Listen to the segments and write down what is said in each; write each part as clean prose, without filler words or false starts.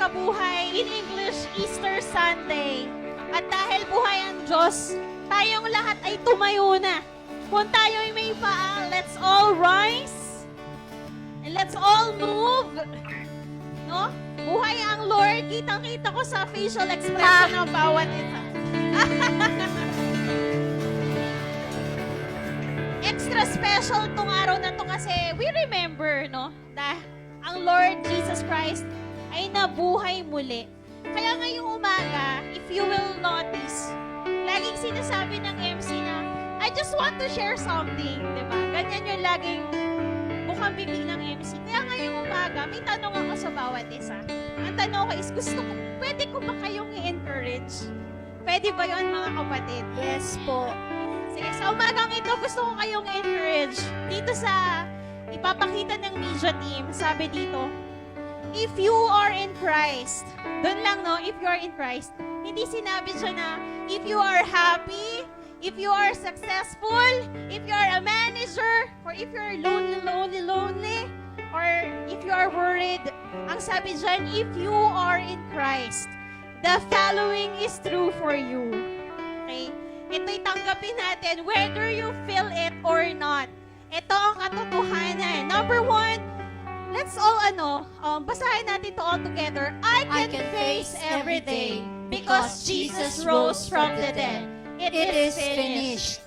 pagkabuhay, in English, Easter Sunday. At dahil buhay ang Diyos, tayong lahat ay tumayo na. Kung tayo'y may paa, let's all rise. And let's all move. No? Buhay ang Lord. Kitang-kita ko sa facial expression ng bawat isa. Extra special tong araw na to kasi we remember, no? Ang Lord Jesus Christ ay nabuhay muli. Kaya ngayong umaga, if you will notice, laging sinasabi ng MC na, I just want to share something, di ba? Ganyan yung laging bukang bibig ng MC. Kaya ngayong umaga, may tanong ako sa bawat isa. Ang tanong ko is, pwede ko ba kayong i-encourage? Pwede ba yun, mga kapatid? Yes po. Sige, sa umagang ito, gusto ko kayong encourage. Dito sa ipapakita ng media team, sabi dito, if you are in Christ, doon lang, no, if you are in Christ, hindi sinabi siya na, if you are happy, if you are successful, if you are a manager, or if you are lonely, or if you are worried. Ang sabi dyan, if you are in Christ, the following is true for you. Okay? Ito'y tanggapin natin whether you feel it or not. Ito ang katotohanan. Number one, let's all basahin natin to all together. I can face every day because Jesus rose from the dead. It is finished.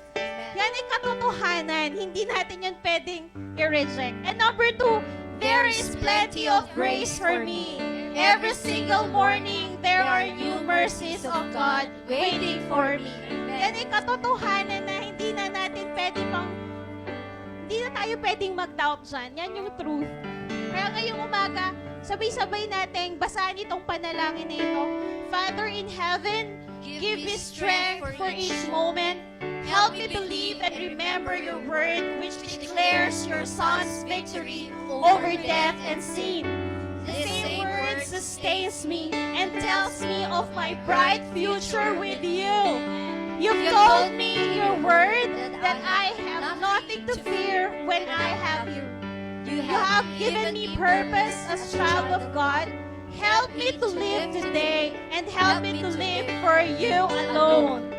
Yan ay katotohanan. Hindi natin yan pwedeng i-reject. And number two, there is plenty of grace for me. Every single morning, there are new mercies of God waiting for me. Yan ay katotohanan na hindi na tayo pwedeng mag-doubt dyan. Yan yung truth. Kaya ngayong umaga, sabay-sabay nating basahin itong panalangin na ito. Father in heaven, give me strength for each moment. Help me believe and remember your word which declares your Son's victory over death and sin. The same word sustains me and tells me of my bright future with you. You've told me your word that I have nothing to fear when I have you. You have given me purpose as a child of God. Help me to live today and help me to live for you alone.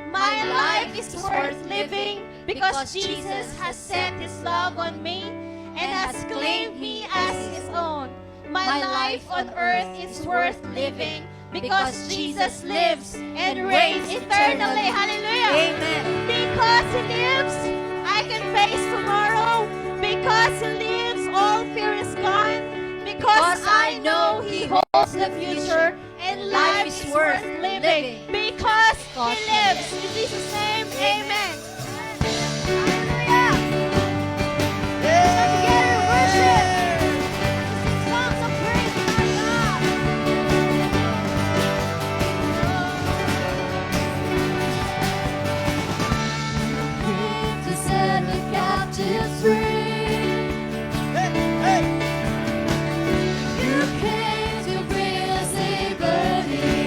My life is worth living because Jesus has set his love on me and has claimed me as his own. My life on earth is worth living because Jesus lives and reigns eternally. Hallelujah! Amen. Because he lives, I can face tomorrow. Because he lives, all fear is gone. Because I know he holds the future and life is worth living. Because he lives. In Jesus' name, amen. Hallelujah! Together, worship. Songs of praise to our God. Came to set the captives free. You came to bring us liberty.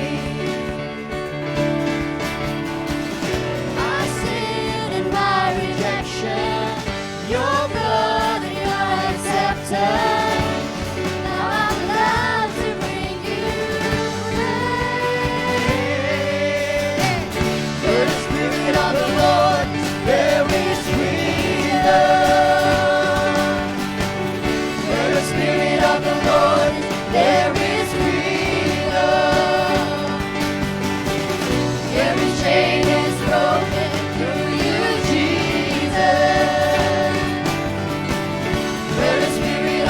I sinned in my rejection. Your blood and your acceptance. Now I'm glad to bring you praise. For the Spirit of the Lord, there is freedom. Where the Spirit of the Lord, there is freedom. Every chain is broken through you, Jesus. Where the Spirit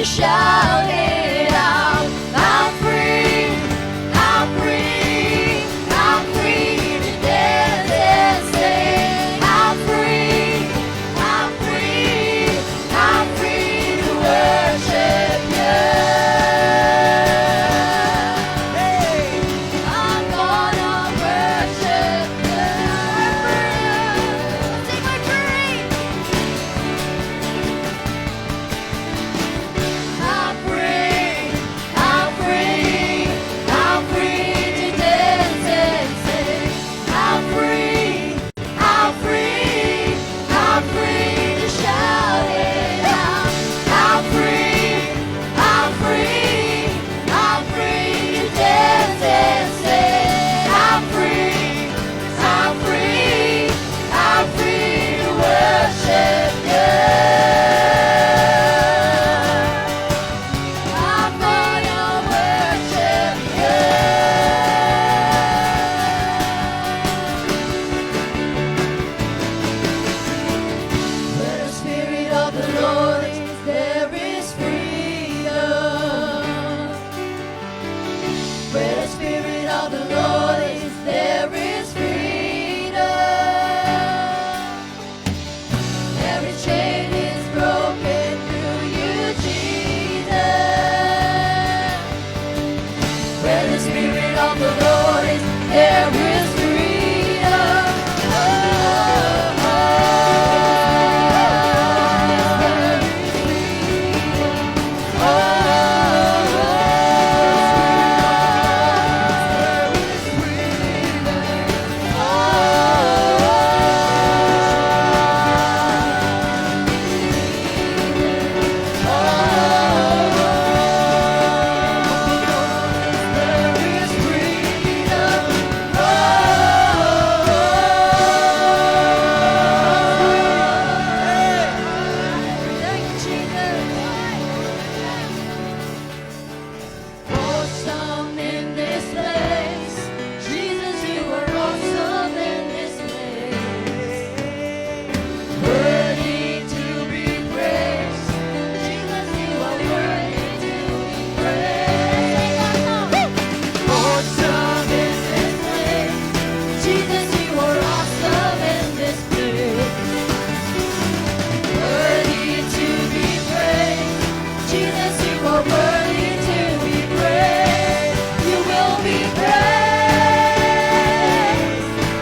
to shout it out. I'm free, I'm free, I'm free to dance and sing. I'm free, I'm free, I'm free to worship you. I'm gonna worship you. Sing we're free. I'm free, I'm free, I'm free to dance and sing. I'm free, I'm free, I'm free to shout it out. I'm free, I'm free, I'm free to dance and sing. I'm free, I'm free, I'm free to worship you. I'm gonna worship you. Where the Spirit of the Lord is, there is freedom. Where the Spirit of the Lord is, there is freedom. Every chain is broken through you, Jesus. Where the Spirit of the Lord is, there is freedom. Oh, oh, there is freedom. Oh, awesome in this place. Jesus, you are awesome in this place. Worthy to be praised. Jesus, you are worthy to be praised. Awesome in this place. Jesus, you are awesome in this place. Worthy to be praised. Jesus, you are worthy to be praised. You will be praised.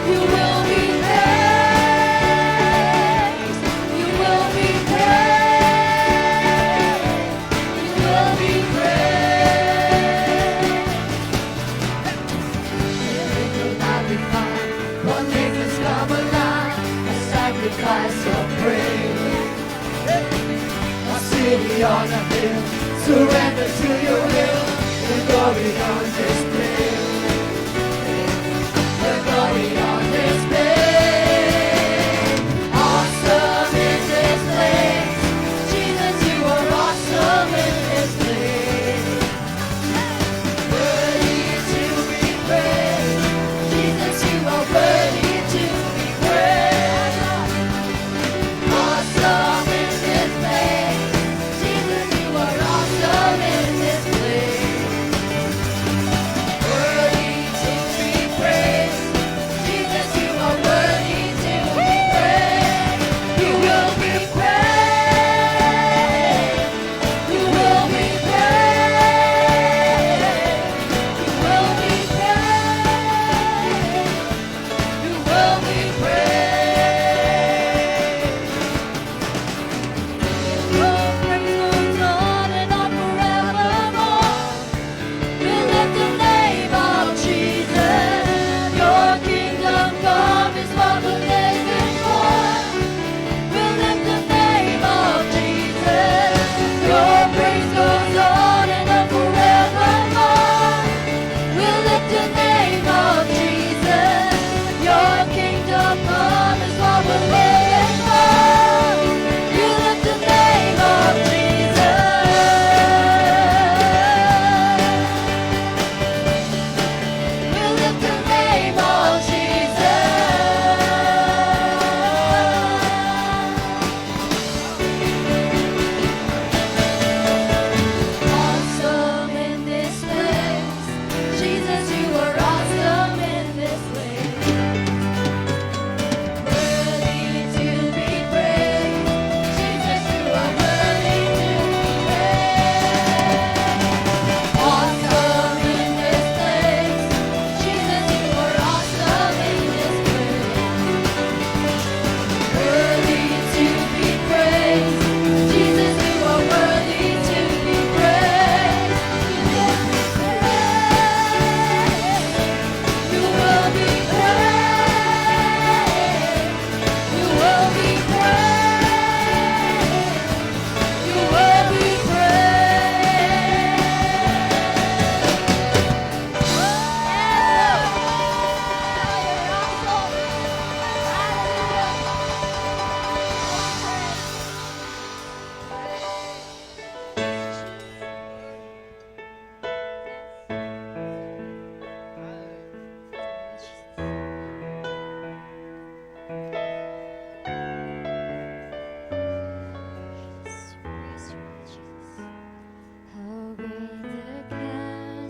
You will be praised. You will be praised. You will be praised. Angels magnify, one nations come alive, a sacrifice of praise. A city on a hill, surrender to your will. The glory on display. The glory on display. Awesome in this place. Jesus, you are awesome in this place. Worthy to be praised. Jesus, you are worthy to be praised. Awesome in this place. Jesus, you are awesome in this place.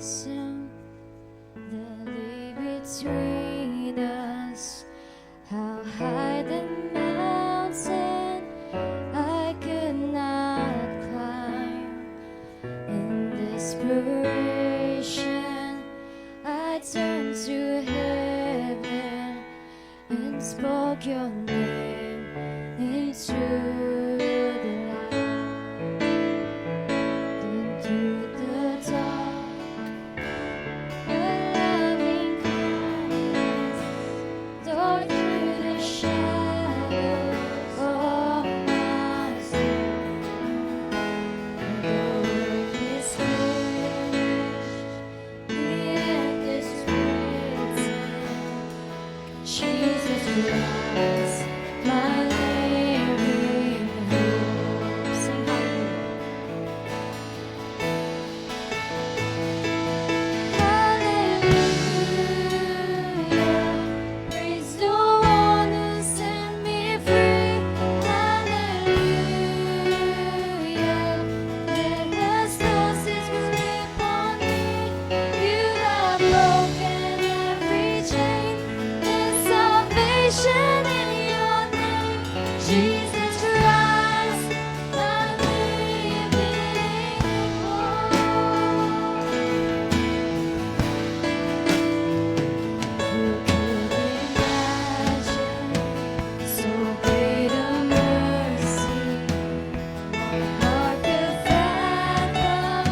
chasm that lay between us. How high the mountain I could not climb. In desperation, I turned to heaven and spoke your name into the light, into the dark. Your loving kindness tore through the shadows of my soul. The work is finished, the end is written. Jesus Christ, my living hope. Sing hallelujah. Praise the one who set me free. Hallelujah. Let the stars grip on me. You have broken every chain. There's salvation in your name, Jesus Christ, my living hope. Who could imagine so great a mercy? What heart could fathom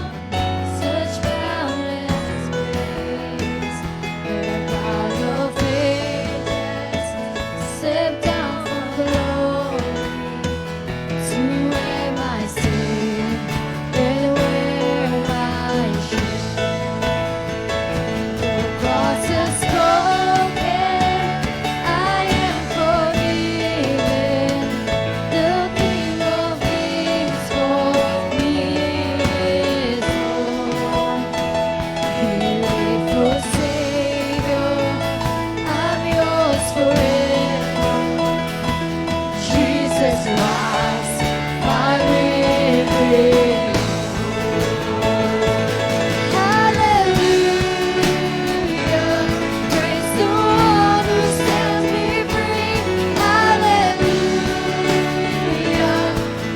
such boundless grace? The God of ages stepped down from glory to wear my sin and wear my shame. The cross has spoken, I am forgiven. The King of Kings for me is born. Beautiful Savior, I'm yours forever. Jesus Christ, my living hallelujah. Praise the one who sets me free. Hallelujah.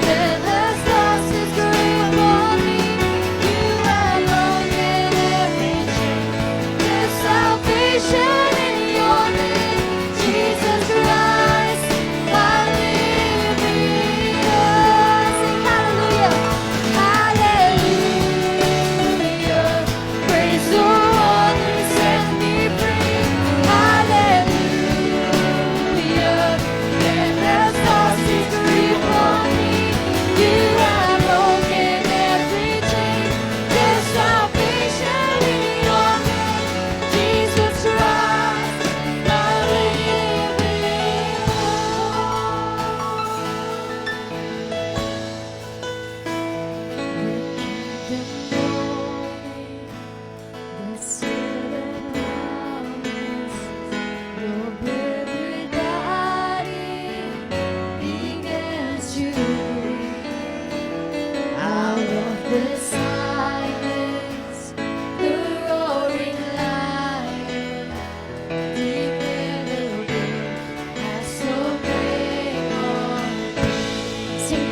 Let the stars grip on me. You have broken every chain. There's salvation in your name, Jesus Christ, my living hope. Sing hallelujah. Hallelujah. Praise the one who set me free. Hallelujah. Let the stars grip on me. You have broken every chain. There's salvation in your name, Jesus Christ, my living hope. Let's see the promise. Your very body begins to breathe out of the silence. The roaring lion declared the day has no break on me. Sing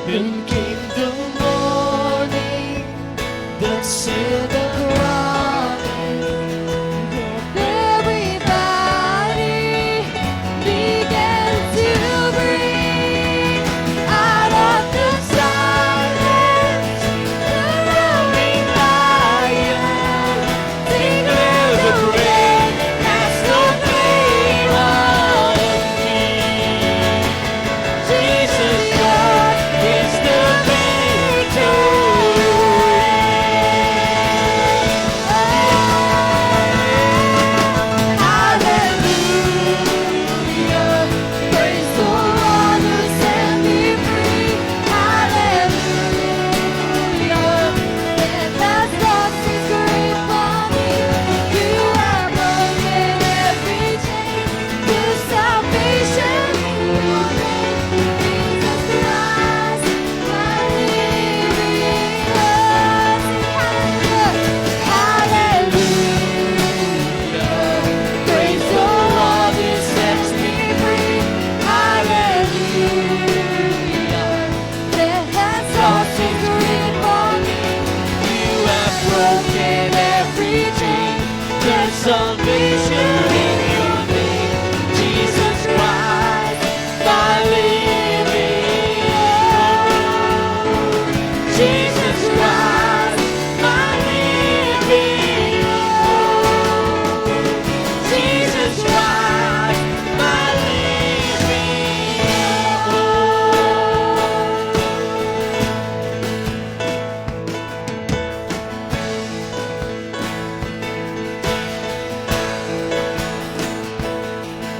then came the morning that sealed the promise. Everybody began to breathe out of the silence. The roaring lion declared the day has no claim on me. Jesus, God is the victory. salvation in your name, Jesus Christ, my living hope. Jesus Christ, my living hope. Jesus Christ, my living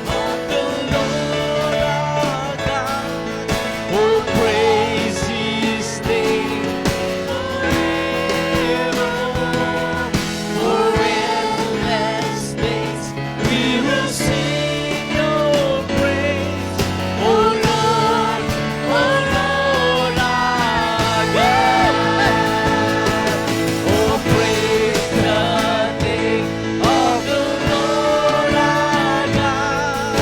of the Lord our God. Oh, praise His name forevermore. For endless days we will sing Your praise. Oh Lord our God. Oh, praise the name of the Lord our God.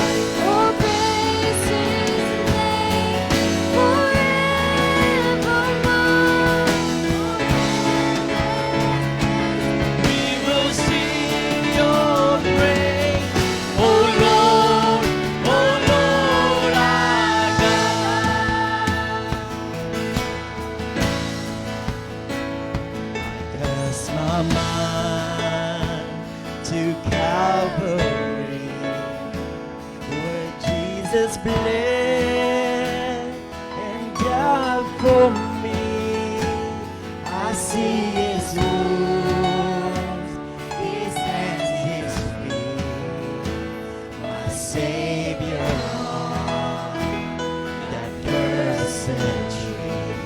Oh, praise His name forevermore. We will sing Your praise, oh Lord our God. I cast my mind to Calvary, where Jesus bled and died for me. I see His wounds, His hands, His feet, my Savior on that cursed tree.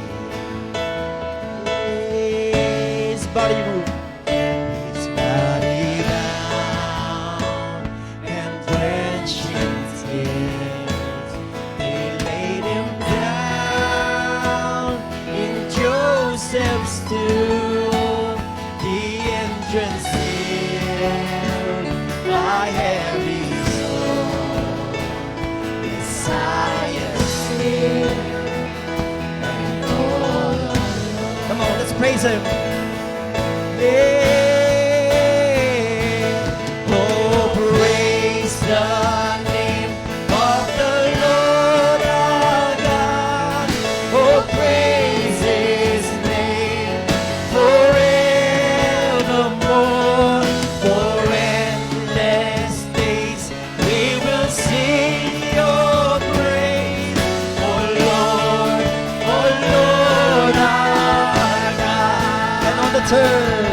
His body moved, His body bound and drenched in tears. They laid Him down in Joseph's tomb. The entrance sealed by heavy stone. Messiah still and all alone. Come on, let's praise Him. Yeah. Oh, praise the name of the Lord our God. Oh, praise His name forevermore. For endless days we will sing Your praise. Oh Lord our God. And on the turn,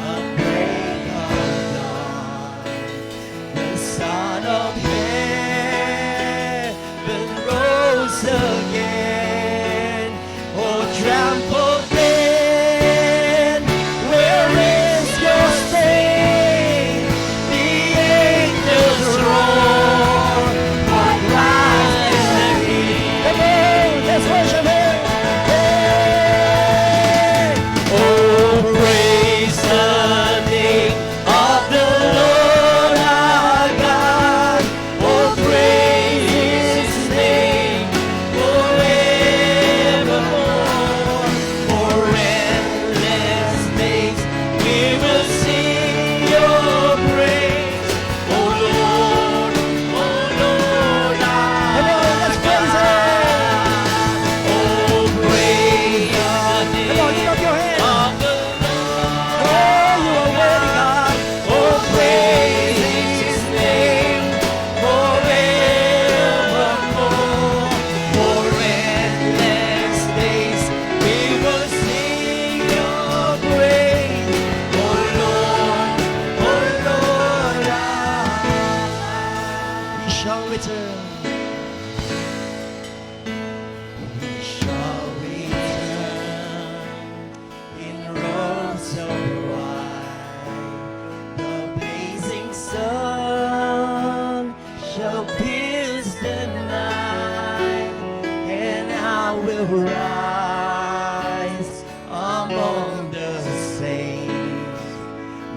a break of dawn, the Son of Heaven rose again. Oh, trampled dead, where is Your sting? The angels roar, for Christ is the King. Come on, let's worship Him. Oh, praise the name of the Lord our God. Oh, praise His name forevermore. For endless days we will sing Your praise. Oh Lord our God. Let's praise Him. Oh, praise the name of the Lord. Oh, You are worthy, God. Oh, praise His name forevermore. For endless days we will sing Your praise. Oh Lord our God. We shall return. We shall return in robes of white. The blazing sun shall pierce the night, and I will rise among the saints.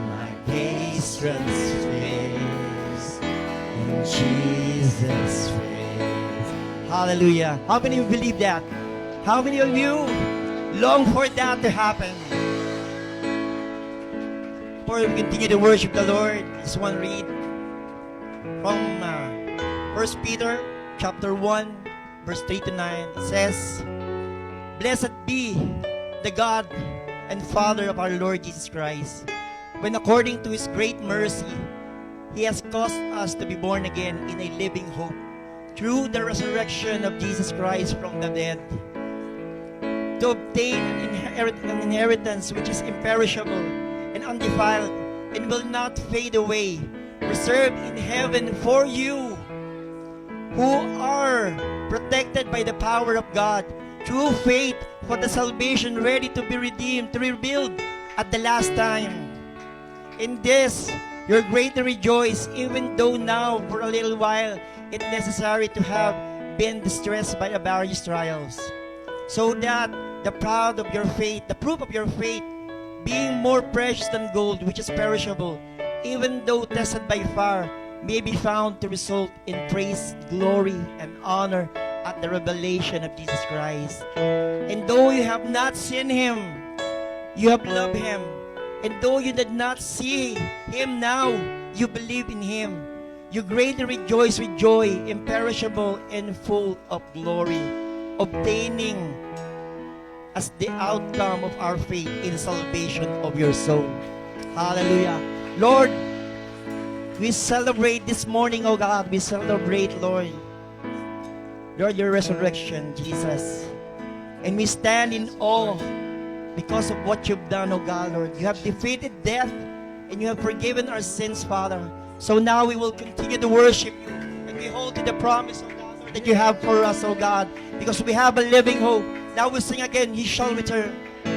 My patrons face in Jesus' face. Hallelujah. How many of you believe that? How many of you long for that to happen? before we continue to worship the Lord, I just want to read from 1 Peter chapter 1, verse 3 to 9. It says, "Blessed be the God and Father of our Lord Jesus Christ, when according to His great mercy, He has caused us to be born again in a living hope, through the resurrection of Jesus Christ from the dead, to obtain an inheritance which is imperishable and undefiled and will not fade away, reserved in heaven for you, who are protected by the power of God through faith for the salvation ready to be redeemed, to rebuild at the last time. In this, you're greatly rejoice, even though now for a little while it's necessary to have been distressed by various trials, so that the proof of your faith, being more precious than gold, which is perishable, even though tested by fire, may be found to result in praise, glory, and honor at the revelation of Jesus Christ. And though you have not seen Him, you have loved Him. And though you did not see Him now, you believe in Him. You greatly rejoice with joy, imperishable and full of glory, obtaining as the outcome of our faith in salvation of your soul." Hallelujah. Lord, we celebrate this morning, oh God. We celebrate, Lord, your resurrection, Jesus. And we stand in awe because of what you've done, oh God, Lord. You have defeated death and you have forgiven our sins, Father. So now we will continue to worship you and we hold to the promise, oh God, Lord, that you have for us, oh God, because we have a living hope. Now we sing again, He shall return. He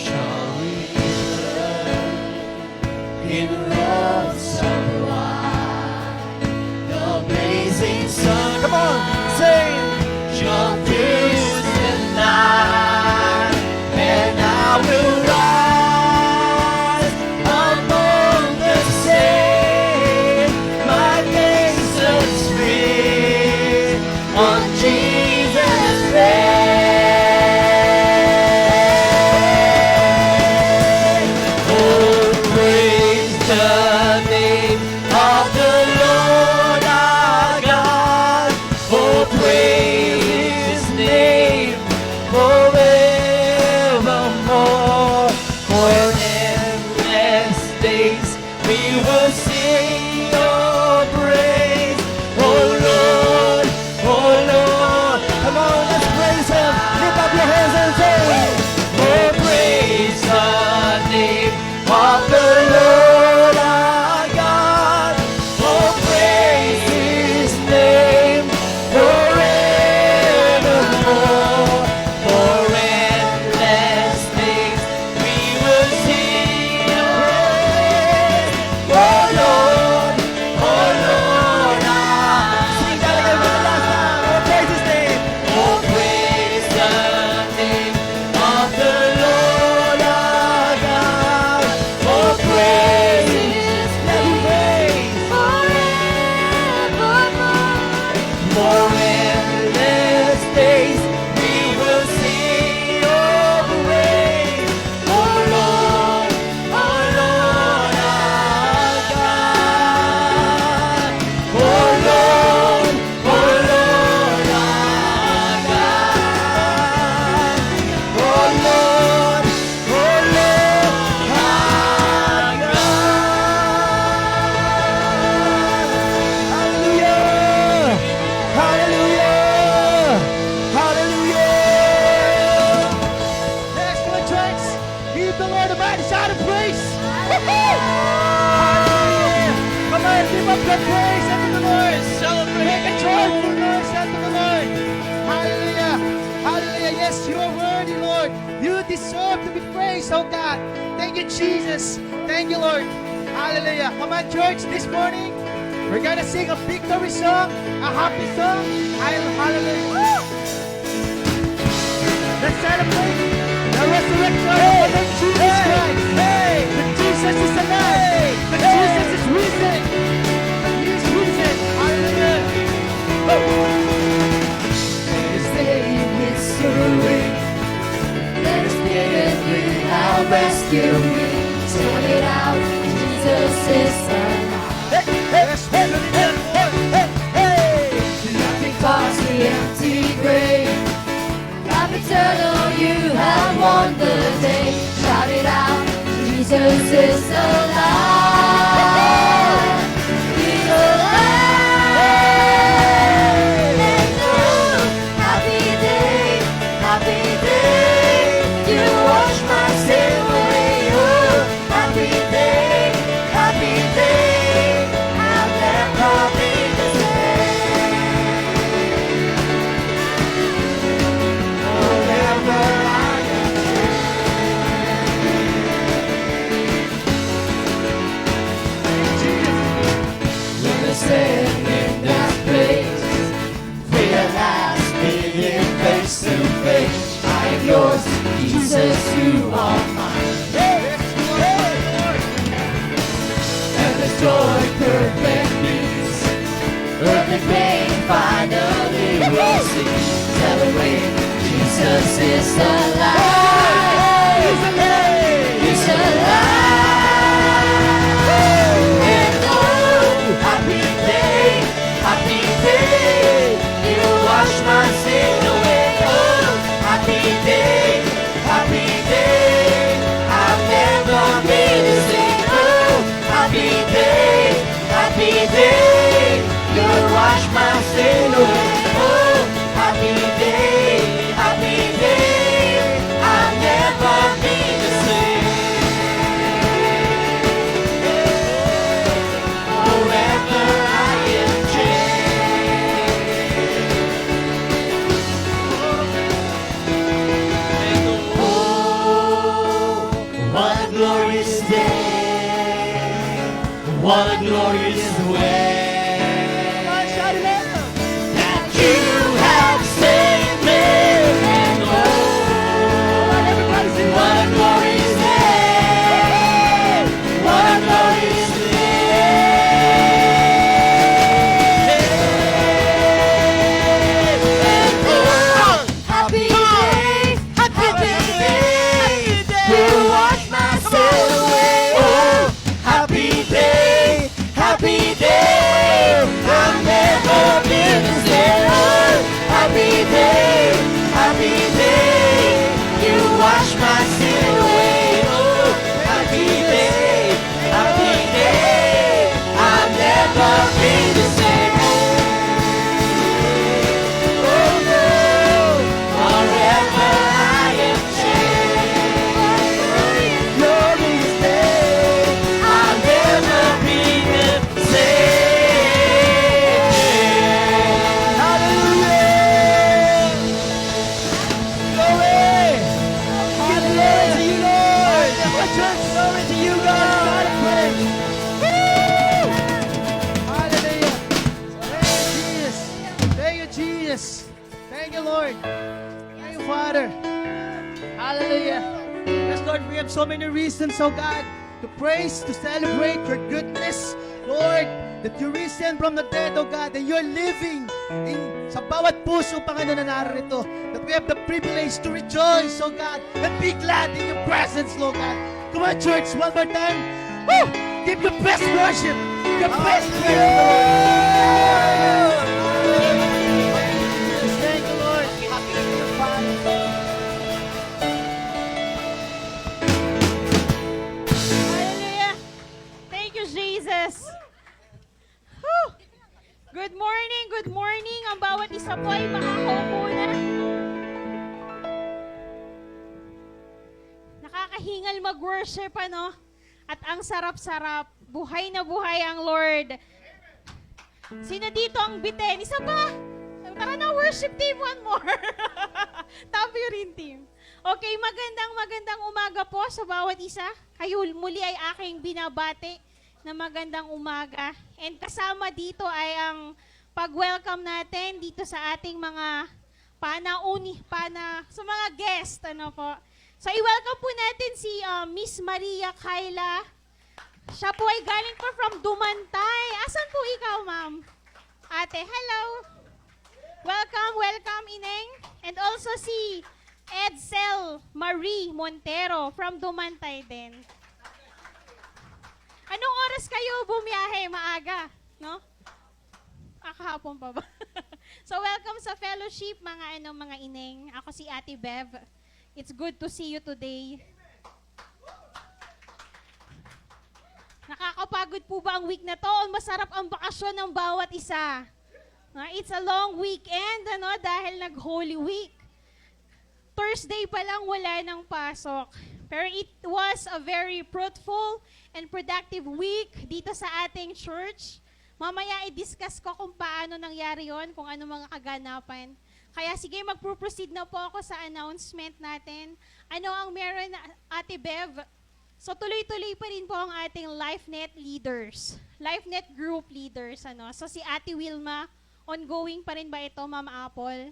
shall return in love so wide. The blazing sun, Come on, sing. shall pierce the night, and I will rise among the saints. My days are spent on Jesus' name. Oh, praise the name of the Lord our God. Oh, praise His name forevermore. For endless days we will sing your praise. Oh Lord, oh Lord. Come on, let's praise Him. Lift up your hands and sing. Oh, praise the name of the Lord our God. Oh, praise His name forevermore. For endless days we will sing your praise. Oh Lord, Sing that again for the last time. Oh, praise His name. oh, praise the name of the Lord our God. Oh, praise His name for endless days we will sing your praise. Oh Lord our God. Oh Lord our God. Oh Lord our Hallelujah. Hallelujah. Hallelujah. Excellent church. Give the Lord a mighty shout of praise. Hallelujah. Come on, give up your praise unto the Lord. Celebrate. Make a joyful noise unto the Lord. Hallelujah. Hallelujah. Yes, you are worthy, Lord. You deserve to be praised, oh God. Thank you, Jesus. Thank you, Lord. Hallelujah. Come on, church, this morning, we're gonna sing a victory song, a happy song. Hallelujah. Woo! Let's celebrate the resurrection of our Lord Jesus Christ. That Jesus is alive. That Jesus is risen. He is risen. Hallelujah. Let us stay in history. Let us get it without rescue me. Shout it out, Jesus is alive. Nothing costs the empty grave. God eternal, you have won the day. Shout it out, Jesus is alive. He's alive. And oh, happy day, happy day. You wash my sin away. Oh, happy day, happy day. I'll never be the same. Forever I am when we're standing in that place, realize being face to face. I am yours, Jesus, you are mine. And the joy, perfect peace, perfect pain, finally we'll see. Celebrate, Jesus is alive. He's alive. He's alive. And oh, happy day, happy day. You wash my sin away. Oh, happy day, happy day. I'll never be the same. Oh, happy day, happy day. You wash my sin away. Oh, happy day, happy day. I'll never be the same. Forever I am changed. Oh, what a glorious day. What a glorious way. That you have saved me. And oh, what a glorious day. What a glorious day. And oh, happy day, happy day. You wash my sin away. Oh, happy day, happy day. I'll never be the same. Oh, happy day, happy day. You wash my sin away. Oh, happy day, happy day. I'll never be the same. Oh no, forever I am changed. Glorious day, I'll never be the same. Hallelujah. Glory. Give glory to you, Lord. Glory to you, God. Hallelujah. Thank you, Jesus. Thank you, Lord. Thank you, Father. Hallelujah. Yes, Lord, we have so many reasons, oh God, to praise, to celebrate your goodness, Lord, that you risen from the dead, oh God, and you're living sa bawat puso, Panginoon, na narito, that we have the privilege to rejoice, oh God, and be glad in your presence, Lord God. Come on, church, one more time. Woo! Give your best worship, your best praise, Lord. Thank you, Lord. Hallelujah. Thank you, Jesus. Whew. Good morning, good morning. Ang bawat isa po ay makakaupo na. Nakakahingal mag-worship, ano? At ang sarap-sarap. Buhay na buhay ang Lord. Sino dito ang biten? Isa pa? Tara na, worship team, one more. Tambourine team. Okay, magandang umaga po sa bawat isa. Kayo muli ay aking binabati na magandang umaga. And kasama dito ay ang pag-welcome natin dito sa ating mga sa mga guest, ano po. So, i-welcome po natin si Miss Maria Kyla. Siya po ay galing po from Dumantay. Asan po ikaw, ma'am? Ate, hello. Welcome, Ineng. And also si Edsel Marie Montero from Dumantay din. Anong oras kayo bumiyahe? Maaga, no? Kahapon pa ba? So welcome sa fellowship mga ineng. Ako si Ate Bev. It's good to see you today. Nakakapagod po ba ang week na to? Masarap ang bakasyon ng bawat isa. It's a long weekend, dahil nag-Holy Week. Thursday pa lang wala ng pasok. Pero it was a very fruitful and productive week dito sa ating church. Mamaya i-discuss ko kung paano nangyari yon, kung ano mga kaganapan. Kaya sige, mag-proceed na po ako sa announcement natin. Ano ang meron, Ate Bev? So tuloy-tuloy pa rin po ang ating LifeNet leaders. LifeNet group leaders. So si Ate Wilma, ongoing pa rin ba ito, Ma'am Apple?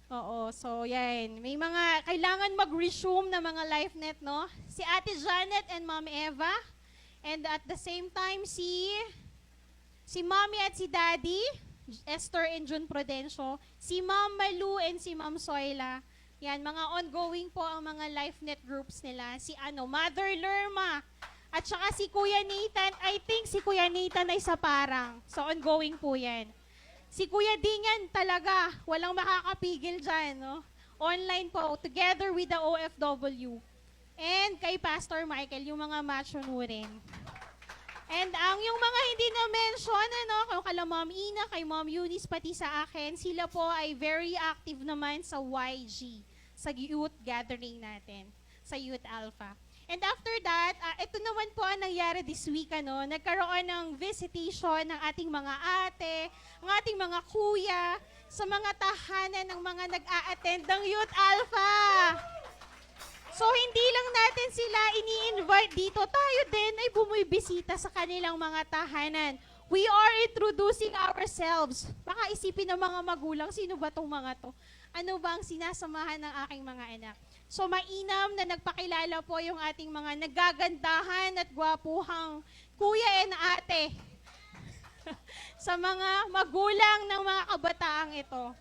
Oo, so yan. May mga kailangan mag-resume na mga LifeNet, no? Si Ate Janet and Ma'am Eva. And at the same time, si Mommy at si Daddy, Esther and June Prudencio. Si Ma'am Malu and si Ma'am Soyla. Yan, mga ongoing po ang mga LifeNet groups nila. Si Mother Lerma. At saka si Kuya Nathan. I think si Kuya Nathan ay sa parang. So ongoing po yan. Si Kuya Dingan talaga, walang makakapigil dyan, no? Online po, together with the OFW. And kay Pastor Michael, yung mga machonurin. And ang yung mga hindi na-mention, kung kala Ma'am Ina, kay Ma'am Eunice, pati sa akin, sila po ay very active naman sa YG, sa youth gathering natin, sa Youth Alpha. And after that, ito naman po ang nangyari this week, nagkaroon ng visitation ng ating mga ate, ng ating mga kuya, sa mga tahanan ng mga nag-a-attend ng Youth Alpha. So, hindi lang natin sila ini-invite dito. Tayo din ay bumibisita sa kanilang mga tahanan. We are introducing ourselves. Baka isipin ng mga magulang, sino ba tong mga to? Ano ba ang sinasamahan ng aking mga anak? So, mainam na nagpakilala po yung ating mga nagagandahan at gwapuhang kuya and ate sa mga magulang ng mga kabataang ito.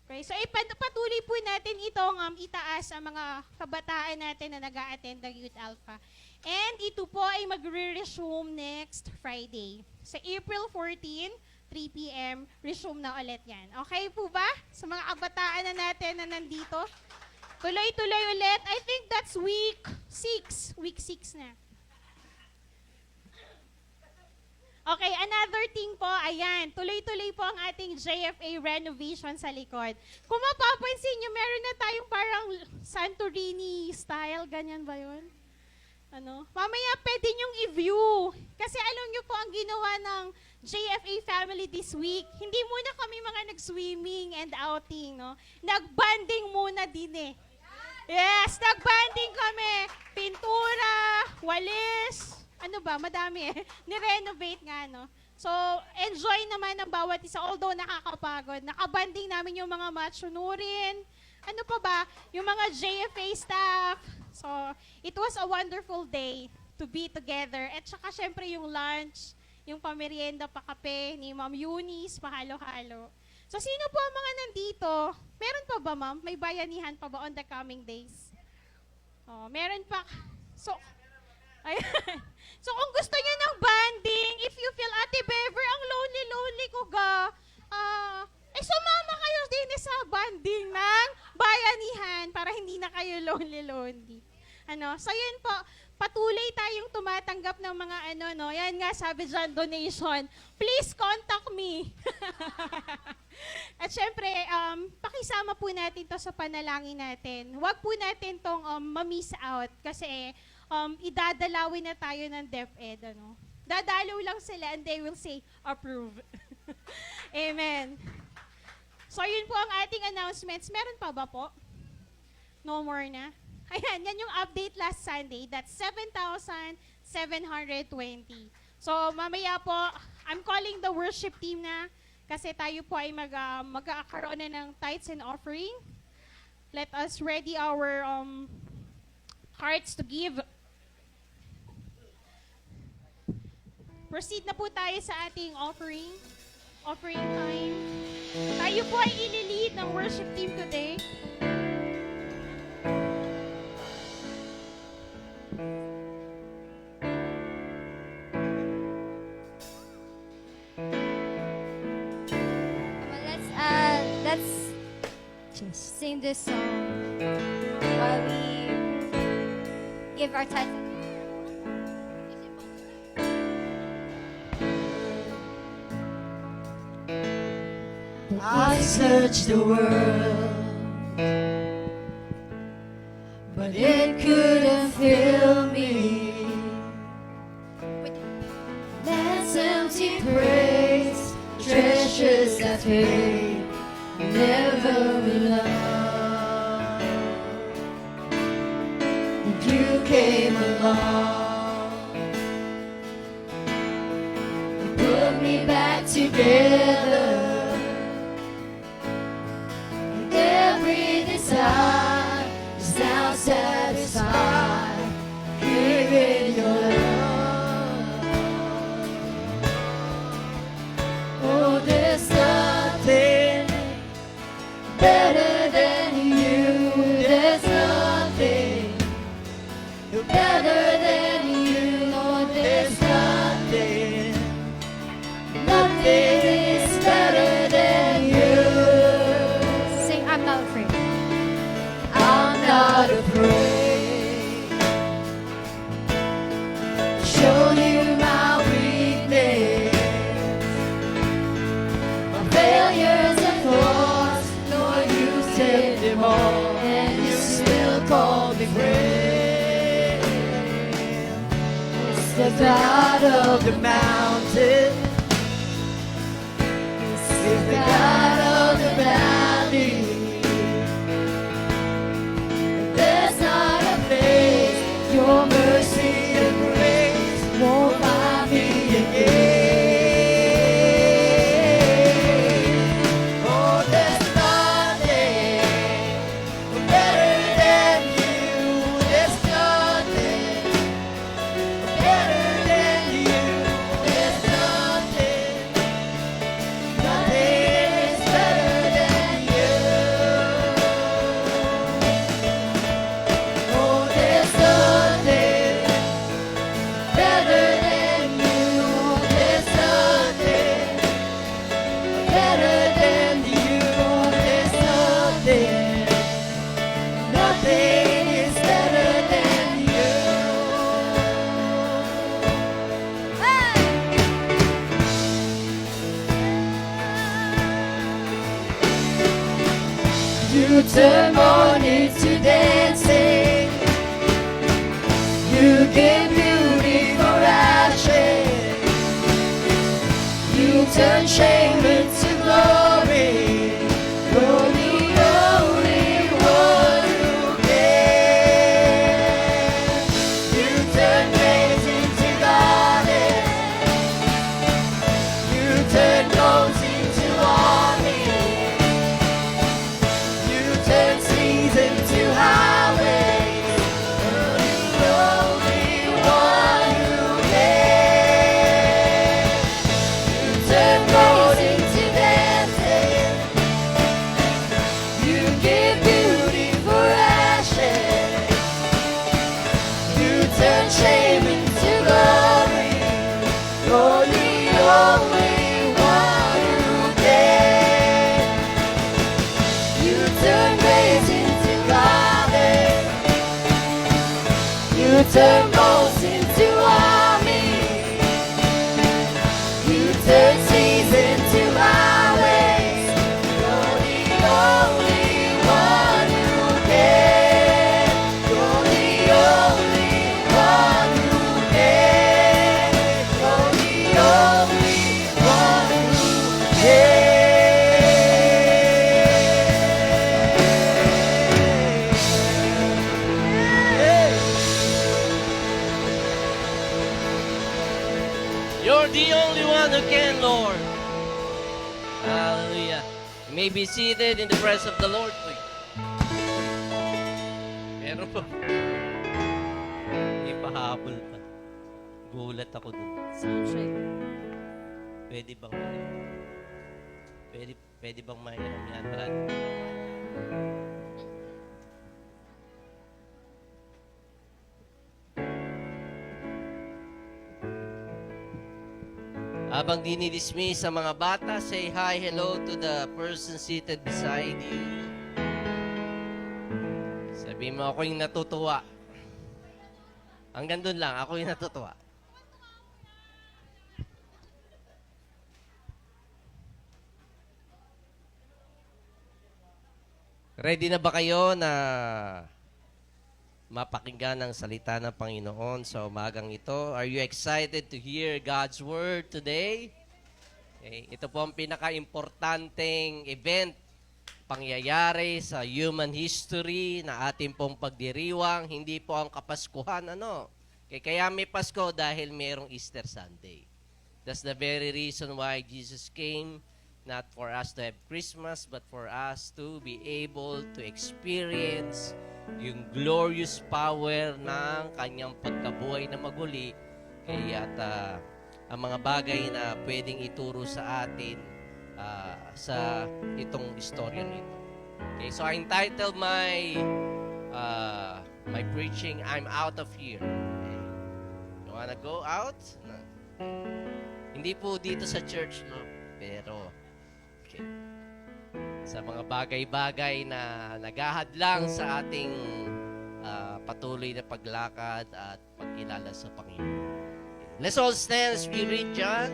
Okay, so patuloy po natin itong itaas ang mga kabataan natin na nag-a-attend ng Youth Alpha. And ito po ay magre-resume next Friday. Sa April 14, 3 p.m., resume na ulit yan. Okay po ba? Sa mga kabataan na natin na nandito? Tuloy-tuloy ulit. I think that's week 6. Week 6 na. Okay, another thing po, ayan, tuloy-tuloy po ang ating JFA renovation sa likod. Kung mapapansin nyo, meron na tayong parang Santorini style, ganyan ba yun? Mamaya pwede nyong i-view. Kasi alam nyo po ang ginawa ng JFA family this week. Hindi muna kami mga nag-swimming and outing, no? Nag-banding muna din eh. Yes, nag-banding kami. Pintura, walis, madami eh. Ni-renovate nga, no? So, enjoy naman ang bawat isa. Although nakakapagod. Nakabanding namin yung mga machonurin. Ano pa ba? Yung mga JFA staff. So, it was a wonderful day to be together. At saka syempre yung lunch, yung pamerienda, pakape ni Ma'am Eunice, pahalo-halo. So, sino po ang mga nandito? Meron pa ba, Ma'am? May bayanihan pa ba on the coming days? Oh, meron pa. So, ayan. So, kung gusto niyo ng banding, if you feel, Ate Bever, ang lonely-lonely ko ga, sumama kayo din sa banding ng bayanihan para hindi na kayo lonely-lonely. So, yun po, patuloy tayong tumatanggap ng mga yan nga sabi dyan, donation. Please contact me. At syempre, pakisama po natin to sa panalangin natin. Huwag po natin tong ma-miss out kasi idadalawin na tayo ng DepEd. Dadalaw lang sila and they will say, approve. Amen. So, yun po ang ating announcements. Meron pa ba po? No more na? Ayan, yan yung update last Sunday. That's 7,720. So, mamaya po, I'm calling the worship team na kasi tayo po ay mag-aakaroon na ng tithes and offering. Let us ready our hearts to give. Proceed na po tayo sa ating offering time. Tayo po ay ililid ng worship team today. sing this song while we give our tithe. I searched the world, but it couldn't fill me. Man's empty praise, treasures that fade, never belong. And you came along and put me back together. Every desire is now satisfied here in your love. Oh, there's nothing better than you. There's nothing better than you. Oh, there's nothing, nothing is better than you. Sing, I'm not afraid. I'm not afraid to show you my weakness, my failures and flaws. Lord, you saved them all, and you still call me friend. It's the God of the mountain, it's the God of the valley. There's not a place your mercy and grace won't find me again. Oh, there's nothing better than you. There's nothing better than you. There's nothing, nothing is better than you. Oh, there's nothing better than you. There's nothing better than you. There's nothing, nothing is better than you. You turn mourning to dancing. You give beauty for ashes. You turn shame into glory. You're the only one who can. You turn graves into gardens. You turn bones into armies. You turn seas into highways. You're the only one who can. You turn gold into dancing. You give beauty for ashes. You turn shame into glory. You're the only one who can. You turn graves into gardens. You turn bones into armies. You turn seas into highways. You're the only one who can. You're the only one who can. You're the only one who can. You're the only one who can, Lord. Hallelujah. You may be seated in the presence of the Lord. Uy. Meron pa. May pahabol pa. Gulat ako dun. Soundcheck. Pwede bang pwede bang mainom yan, Brad? Habang dinidismiss ang mga bata, say hi, hello to the person seated beside you. Sabihin mo, ako yung natutuwa. Hanggang doon lang, ako yung natutuwa. Ready na ba kayo na mapakinggan ang salita ng Panginoon sa umagang ito? Are you excited to hear God's Word today? Okay. Ito po ang pinaka-importanteng event, pangyayari sa human history na ating pong pagdiriwang. Hindi po ang Kapaskuhan, ano? Okay, kaya may Pasko dahil mayroong Easter Sunday. That's the very reason why Jesus came, not for us to have Christmas, but for us to be able to experience yung glorious power ng kanyang pagkabuhay na maguli. Kaya ang mga bagay na pwedeng ituro sa atin sa itong istorya nito. Okay, so I entitled my preaching, I'm Out of Here. Okay. You wanna go out? No. Hindi po dito sa church, no? Pero okay. Sa mga bagay-bagay na naghahadlang sa ating patuloy na paglakad at pagkilala sa Panginoon. Let's all stand as we read John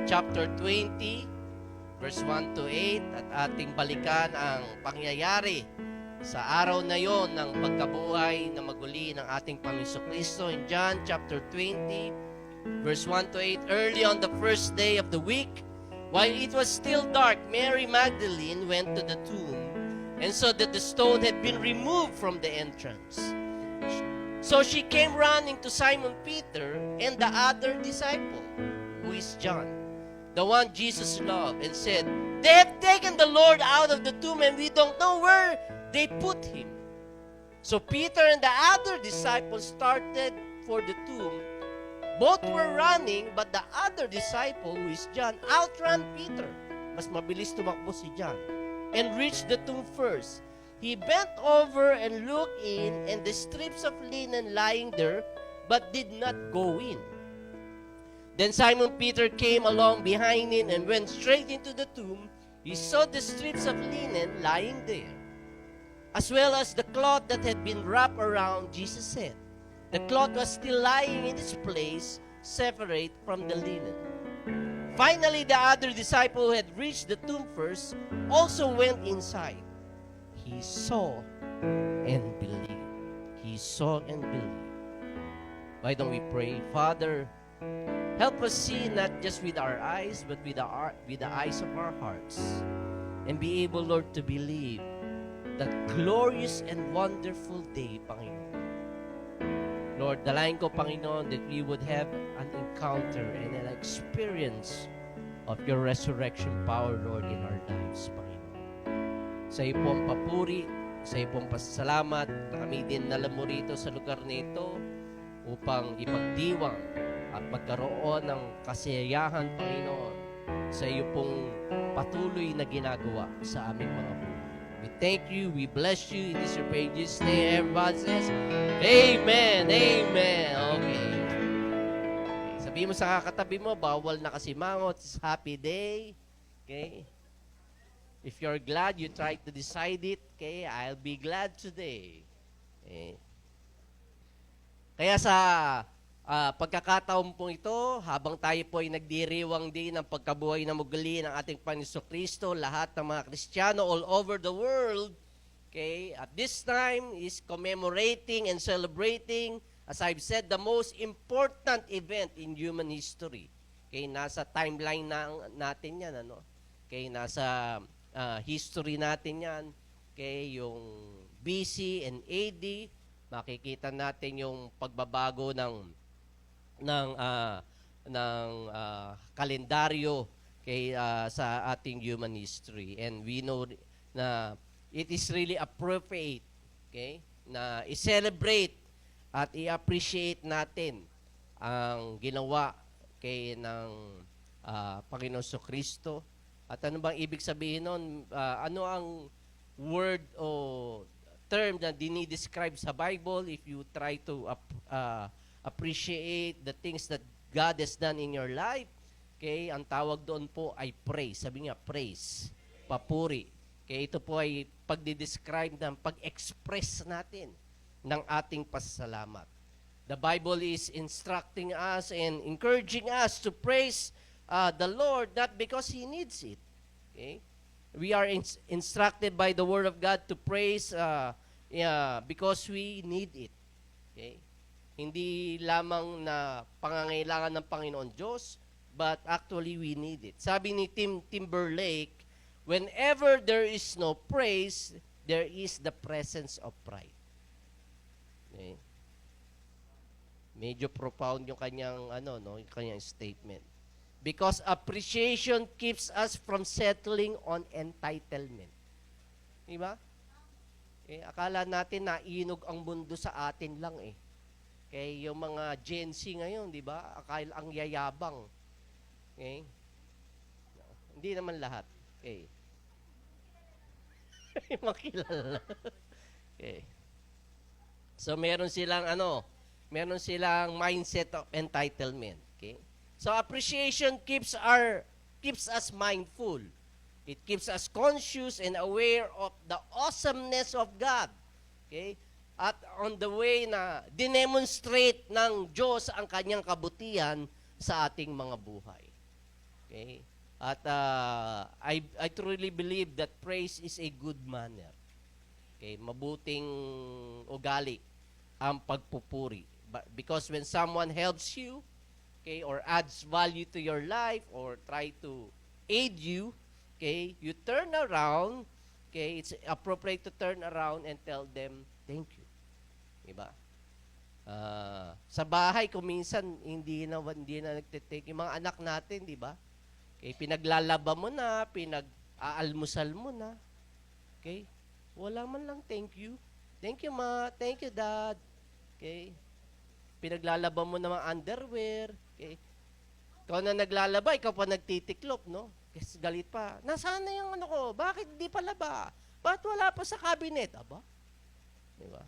chapter 20, verse 1 to 8, at ating balikan ang pangyayari sa araw na yon ng pagkabuhay na maguli ng ating Panginoon Kristo. In John chapter 20, verse 1 to 8, early on the first day of the week, while it was still dark, Mary Magdalene went to the tomb and saw that the stone had been removed from the entrance. So she came running to Simon Peter and the other disciple, who is John, the one Jesus loved, and said, "They have taken the Lord out of the tomb and we don't know where they put him." So Peter and the other disciple started for the tomb. Both were running, but the other disciple, who is John, outran Peter. Mas mabilis tumakbo si John. And reached the tomb first. He bent over and looked in, and the strips of linen lying there, but did not go in. Then Simon Peter came along behind him and went straight into the tomb. He saw the strips of linen lying there, as well as the cloth that had been wrapped around Jesus' head. The cloth was still lying in its place, separate from the linen. Finally, the other disciple who had reached the tomb first also went inside. He saw and believed. He saw and believed. Why don't we pray? Father, help us see not just with our eyes, but with the eyes of our hearts. And be able, Lord, to believe that glorious and wonderful day, Panginoon. Lord, dalayan ko, Panginoon, that we would have an encounter and an experience of your resurrection power, Lord, in our lives, Panginoon. Sa iyo pong papuri, sa iyo pong pasasalamat na kami din nalam mo rito sa lugar nito upang ipagdiwang at magkaroon ng kasiyahan, Panginoon, sa iyo pong patuloy na ginagawa sa aming mga buhay. We thank you, we bless you, in this your pages name. Everybody says, Amen, Amen. Okay. Sabihin mo sa kakatabi mo, bawal na kasimangot, it's happy day. Okay? If you're glad, you try to decide it, okay, I'll be glad today. Okay. Kaya sa pagkakataon po ito, habang tayo po ay nagdiriwang din ng pagkabuhay na muguli ng ating Panginoon Kristo, lahat ng mga Kristiyano all over the world, okay, at this time is commemorating and celebrating, as I've said, the most important event in human history. Okay, nasa timeline natin yan, ano? Okay, nasa history natin yan. Okay, yung BC and AD, makikita natin yung pagbabago ng kalendaryo kay sa ating human history, and we know na it is really appropriate, okay, na i-celebrate at i-appreciate natin ang ginawa kay ng Panginoon Kristo. At ano bang ibig sabihin nun? Ano ang word o term na dinidescribe sa Bible if you try to appreciate the things that God has done in your life? Okay, ang tawag doon po ay praise. Sabi nga, praise, papuri. Okay, ito po ay pagdidescribe ng pag-express natin ng ating pasasalamat. The Bible is instructing us and encouraging us to praise the Lord not because He needs it. Okay? We are instructed by the Word of God to praise because we need it. Okay? Hindi lamang na pangangailangan ng Panginoon Diyos, but actually we need it. Sabi ni Tim Timberlake, whenever there is no praise, there is the presence of pride. Okay? Medyo profound yung kanyang yung kanyang statement. Because appreciation keeps us from settling on entitlement. Di ba? Akala natin na inog ang mundo sa atin lang eh. Okay, yung mga Gen Z ngayon, di ba? Akala ang yayabang. Okay? Hindi naman lahat. Okay. Makilala. Okay. So meron silang mindset of entitlement. Okay? So appreciation keeps us mindful. It keeps us conscious and aware of the awesomeness of God. Okay? At on the way na dinemonstrate ng Diyos ang kanyang kabutihan sa ating mga buhay. Okay? At I truly believe that praise is a good manner. Okay? Mabuting ugali ang pagpupuri. Because when someone helps you, okay, or adds value to your life or try to aid you, okay, you turn around, okay, it's appropriate to turn around and tell them, thank you. Diba? Sa bahay, kung minsan, hindi na nagtitake. Yung mga anak natin, di ba? Okay, pinaglalaba mo na, pinag-aalmusal mo na. Okay? Wala man lang thank you. Thank you, ma. Thank you, dad. Okay? Pinaglalaba mo na mga underwear. Okay? Ikaw na naglalaba, ikaw pa nagtitiklop, no? Kasi galit pa. Nasaan na yung ko? Bakit di pa laba? Ba't wala pa sa cabinet? Aba? Di ba?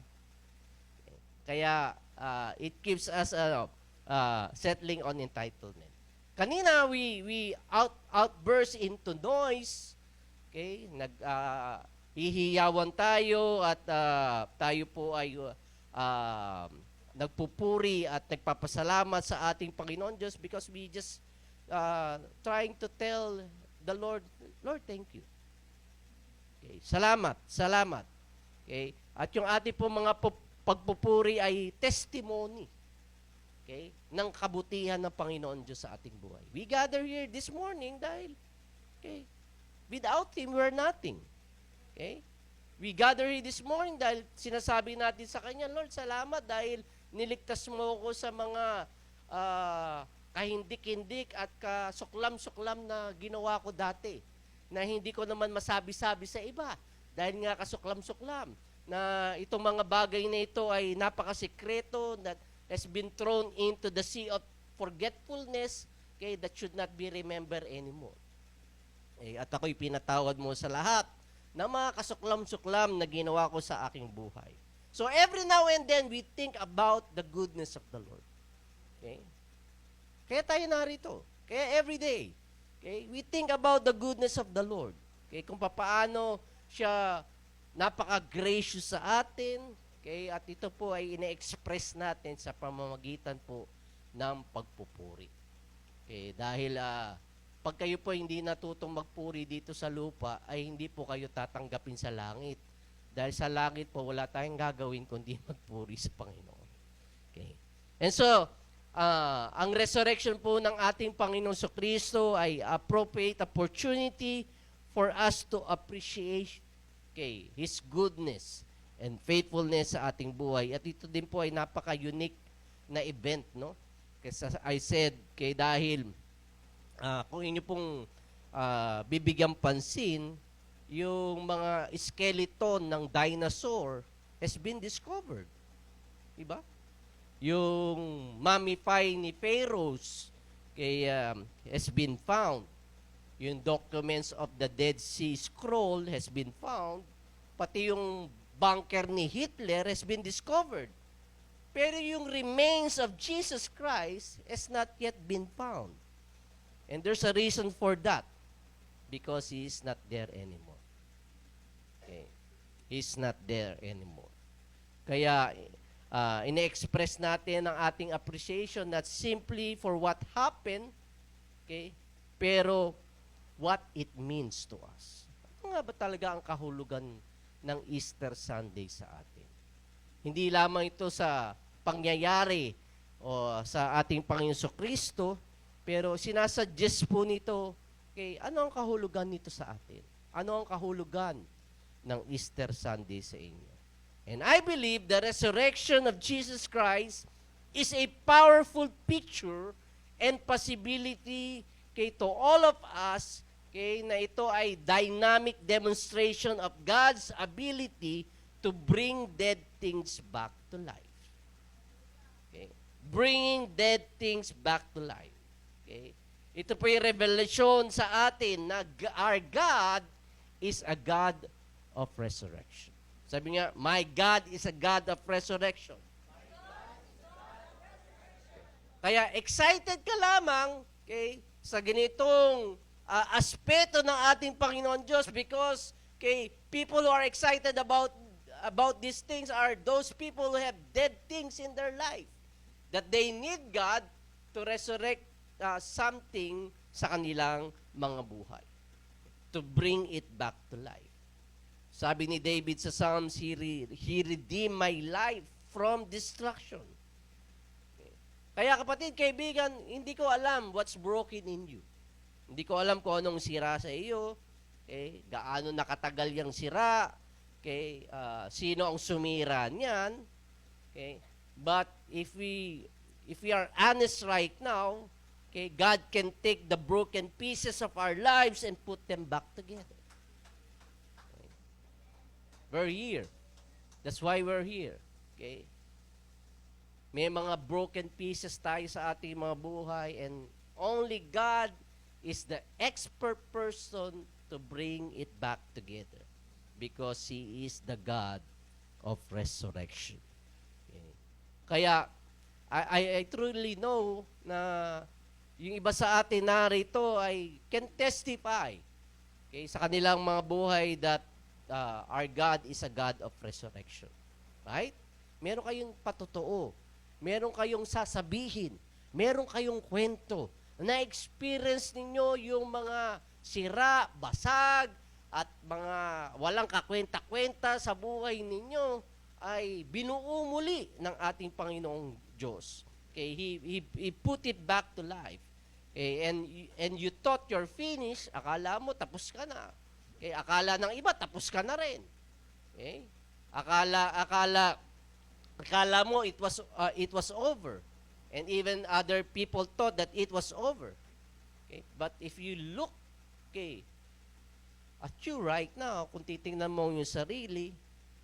Kaya, it keeps us settling on entitlement. Kanina, we outburst into noise. Okay? Hihiyawan tayo at tayo po ay nagpupuri at nagpapasalamat sa ating Panginoon Diyos because we just trying to tell the Lord, Lord, thank you. Okay? Salamat. Okay? At yung ating po mga pagpupuri ay testimony, okay, ng kabutihan ng Panginoon Diyos sa ating buhay. We gather here this morning dahil, okay, without Him, we're nothing. Okay? We gather here this morning dahil sinasabi natin sa Kanya, Lord, salamat dahil niligtas mo ako sa mga kahindik-hindik at kasuklam-suklam na ginawa ko dati, na hindi ko naman masabi-sabi sa iba dahil nga kasuklam-suklam, na itong mga bagay na ito ay napakasikreto that has been thrown into the sea of forgetfulness, okay, that should not be remembered anymore. At ako'y pinatawad mo sa lahat ng mga kasuklam-suklam na ginawa ko sa aking buhay. So every now and then, we think about the goodness of the Lord. Okay? Kaya tayo narito. Kaya every day, okay, we think about the goodness of the Lord. Okay? Kung paano siya napaka-gracious sa atin, okay? At ito po ay ine-express natin sa pamamagitan po ng pagpupuri. Okay? Dahil pag kayo po hindi natutong magpuri dito sa lupa, ay hindi po kayo tatanggapin sa langit. Dahil sa langit po, wala tayong gagawin kundi magpuri sa Panginoon. Okay? And so, ang resurrection po ng ating Panginoon Kristo ay appropriate opportunity for us to appreciate, okay, His goodness and faithfulness sa ating buhay. At ito din po ay napaka-unique na event, no? Kasi I said, okay, dahil kung inyo pong bibigyan pansin, yung mga skeleton ng dinosaur has been discovered. Diba? Yung mummify ni pharaohs has been found. Yung documents of the Dead Sea Scroll has been found. Pati yung bunker ni Hitler has been discovered. Pero yung remains of Jesus Christ has not yet been found. And there's a reason for that. Because He is not there anymore. Okay. He's not there anymore. Kaya, ine-express natin ang ating appreciation not simply for what happened, okay, pero what it means to us. Ano nga ba talaga ang kahulugan ng Easter Sunday sa atin? Hindi lamang ito sa pangyayari o sa ating Panginoon Kristo, pero sinasuggest po nito, okay, ano ang kahulugan nito sa atin? Ano ang kahulugan ng Easter Sunday sa inyo? And I believe the resurrection of Jesus Christ is a powerful picture and possibility, okay, to all of us, okay, na ito ay dynamic demonstration of God's ability to bring dead things back to life. Okay? Bringing dead things back to life. Okay? Ito po yung revelation sa atin na our God is a God of resurrection. Sabi nga, my God is a God of resurrection. Kaya excited ka lamang, okay, sa ganitong aspeto ng ating Panginoon Diyos because, okay, people who are excited about these things are those people who have dead things in their life. That they need God to resurrect something sa kanilang mga buhay. To bring it back to life. Sabi ni David sa Psalms, He redeemed my life from destruction. Okay. Kaya kapatid, kaibigan, hindi ko alam what's broken in you. Hindi ko alam kung anong sira sa iyo. Okay. Gaano nakatagal yung sira. Okay. Sino ang sumira niyan. Okay. But if we are honest right now, okay, God can take the broken pieces of our lives and put them back together. Okay. We're here. That's why we're here. Okay? May mga broken pieces tayo sa ating mga buhay and only God is the expert person to bring it back together because He is the God of resurrection. Okay? Kaya, I truly know na yung iba sa atin narito ay can testify, okay, sa kanilang mga buhay that our God is a God of resurrection. Right? Meron kayong patotoo. Meron kayong sasabihin. Meron kayong kwento. Na-experience ninyo yung mga sira, basag, at mga walang kakwenta-kwenta sa buhay ninyo ay binuo muli ng ating Panginoong Diyos. Okay, He put it back to life. Okay, and you thought you're finished, akala mo tapos ka na. Okay, akala ng iba tapos ka na rin. Okay? Akala mo it was over. And even other people thought that it was over. Okay? But if you look, okay, at you right now, kung titingnan mo yung sarili,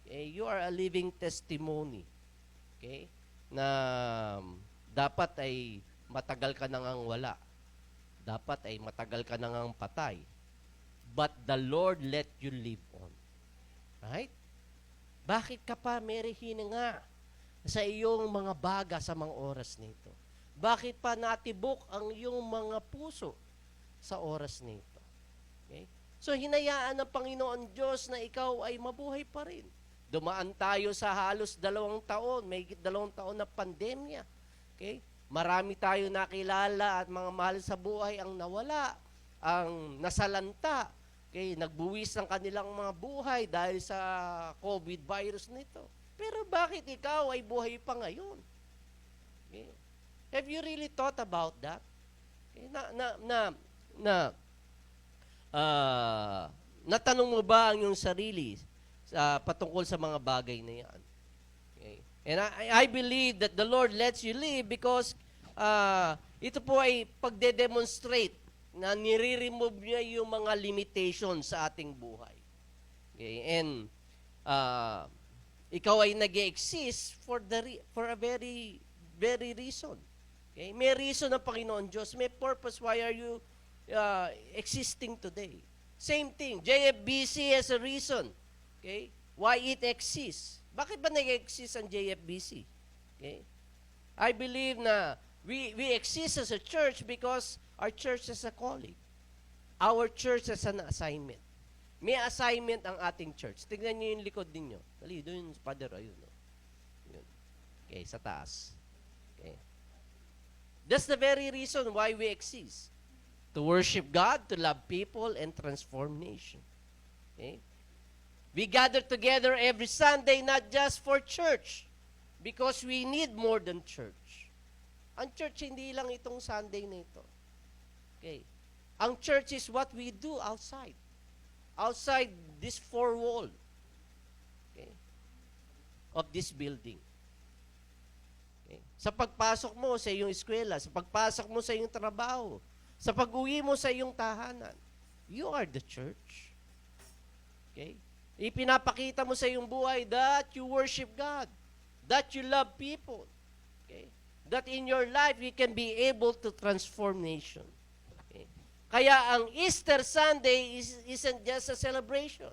okay, you are a living testimony. Okay? Na dapat ay matagal ka nang wala. Dapat ay matagal ka nang patay. But the Lord let you live on. Right? Bakit ka pa may hininga sa iyong mga baga sa mga oras nito? Bakit pa natibok ang iyong mga puso sa oras nito? Okay? So, hinayaan ng Panginoon Diyos na ikaw ay mabuhay pa rin. Dumaan tayo sa halos 2 taon, may 2 taon na pandemya. Okay? Marami tayo nakilala at mga mahal sa buhay ang nawala, ang nasalanta. Okay? Nagbuwis ng kanilang mga buhay dahil sa COVID virus nito. Pero bakit ikaw ay buhay pa ngayon? Okay? Have you really thought about that? Okay? Natanong mo ba ang iyong sarili patungkol sa mga bagay na yan? Okay. And I believe that the Lord lets you live because ito po ay pagde-demonstrate na nire-remove niya yung mga limitations sa ating buhay. Okay. And ikaw ay nag-exist for a very, very reason. Okay. May reason ng Panginoon Diyos. May purpose. Why are you existing today? Same thing. JFBC has a reason. Okay? Why it exists. Bakit ba nag-exist ang JFBC? Okay? I believe na we exist as a church because our church has a calling. Our church has an assignment. May assignment ang ating church. Tignan niyo yung likod ninyo. Dali, doon, Father, ayun. No? Yun. Okay, sa taas. Okay. That's the very reason why we exist. To worship God, to love people, and transform nation. Okay? We gather together every Sunday not just for church, because we need more than church. Ang church hindi lang itong Sunday na ito. Okay. Ang church is what we do outside. Outside this four wall. Okay. Of this building. Okay. Sa pagpasok mo sa iyong eskwela, sa pagpasok mo sa iyong trabaho, sa pag-uwi mo sa iyong tahanan, you are the church. Okay? Ipinapakita mo sa iyong buhay that you worship God, that you love people. Okay? That in your life, you can be able to transform nation. Okay? Kaya ang Easter Sunday isn't just a celebration.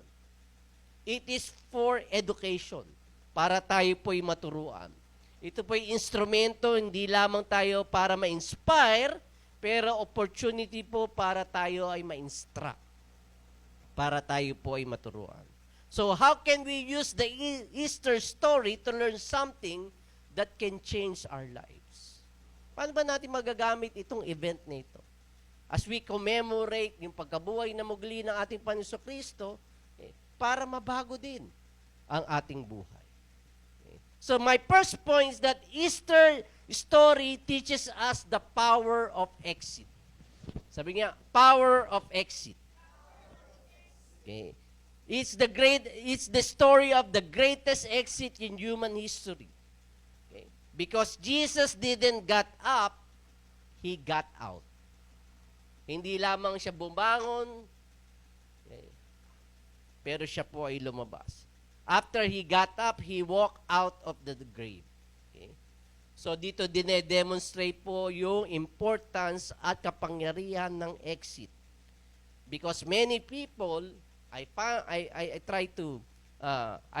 It is for education, para tayo po'y maturuan. Ito po'y instrumento, hindi lamang tayo para ma-inspire, pero opportunity po para tayo ay ma-instruct, para tayo po ay maturuan. So how can we use the Easter story to learn something that can change our lives? Paano ba natin magagamit itong event na ito? As we commemorate yung pagkabuhay na muli ng ating Panginoon Kristo, para mabago din ang ating buhay. So my first point is that Easter story teaches us the power of exit. Sabi niya, power of exit. Okay. It's the story of the greatest exit in human history. Okay. Because Jesus didn't get up, He got out. Hindi lamang siya bumangon, okay, pero siya po ay lumabas. After He got up, He walked out of the grave. Okay. So dito dinedemonstrate po yung importance at kapangyarihan ng exit. Because many people, I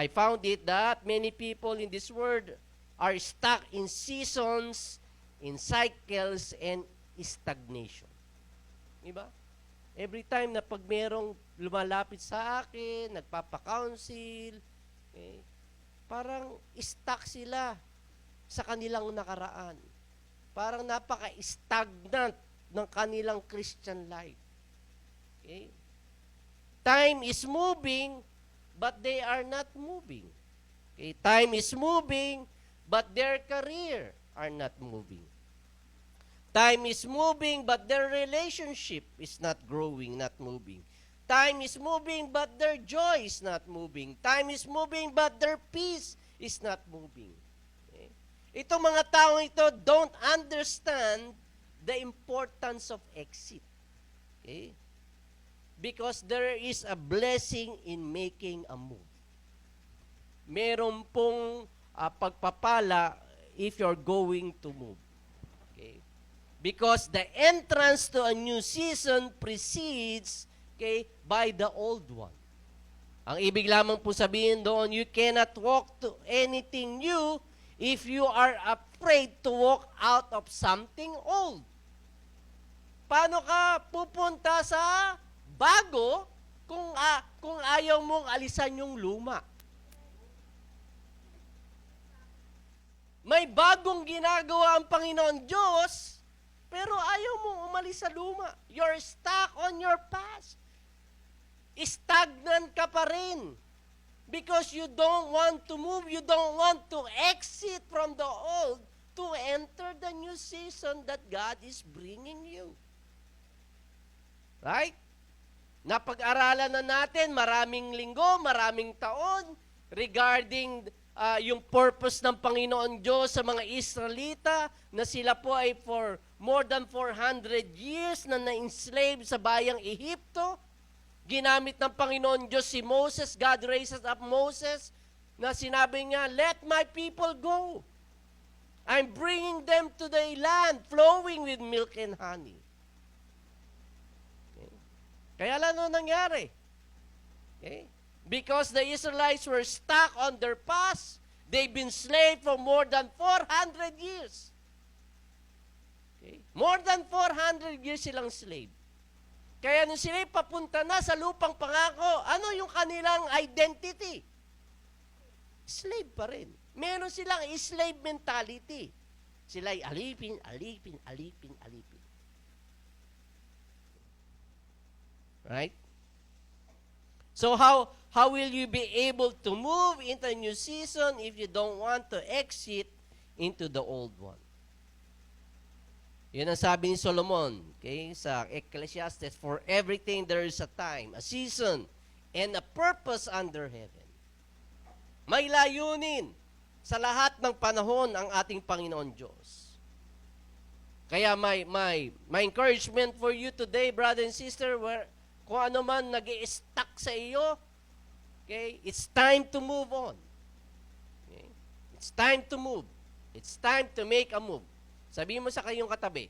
found it that many people in this world are stuck in seasons, in cycles, and stagnation. Diba? Every time na pag merong lumalapit sa akin, nagpapa-counsel, okay, parang stuck sila sa kanilang nakaraan. Parang napaka-stagnant ng kanilang Christian life. Okay? Time is moving, but they are not moving. Okay? Time is moving, but their career are not moving. Time is moving, but their relationship is not growing, not moving. Time is moving, but their joy is not moving. Time is moving, but their peace is not moving. Okay? Itong mga taong ito don't understand the importance of exit. Okay? Because there is a blessing in making a move. Meron pong pagpapala if you're going to move. Okay? Because the entrance to a new season precedes, okay, by the old one. Ang ibig lamang po sabihin doon, you cannot walk to anything new if you are afraid to walk out of something old. Paano ka pupunta sa bago kung ayaw mong alisan yung luma? May bagong ginagawa ang Panginoon Diyos, pero ayaw mong umalis sa luma. You're stuck on your past. Stagnant ka pa rin. Because you don't want to move, you don't want to exit from the old to enter the new season that God is bringing you. Right? Napag-aralan na natin maraming linggo, maraming taon regarding yung purpose ng Panginoon Diyos sa mga Israelita na sila po ay for more than 400 years na na-enslave sa bayang Ehipto. Ginamit ng Panginoon Diyos si Moses. God raises up Moses na sinabi niya, let my people go. I'm bringing them to the land flowing with milk and honey. Okay. Kaya lang ano nangyari? Okay. Because the Israelites were stuck on their past. They've been slaves for more than 400 years. Okay. More than 400 years silang slave. Kaya nung sila papunta na sa lupang pangako, ano yung kanilang identity? Slave pa rin. Meron silang slave mentality. Sila'y alipin. Right? So how will you be able to move into a new season if you don't want to exit into the old one? Yun ang sabi ni Solomon, okay, sa Ecclesiastes, for everything there is a time, a season, and a purpose under heaven. May layunin sa lahat ng panahon ang ating Panginoon Diyos. Kaya my encouragement for you today, brother and sister, kung ano man nag-i-stuck sa iyo, okay, it's time to move on. Okay? It's time to move. It's time to make a move. Sabihin mo sa kayong katabi,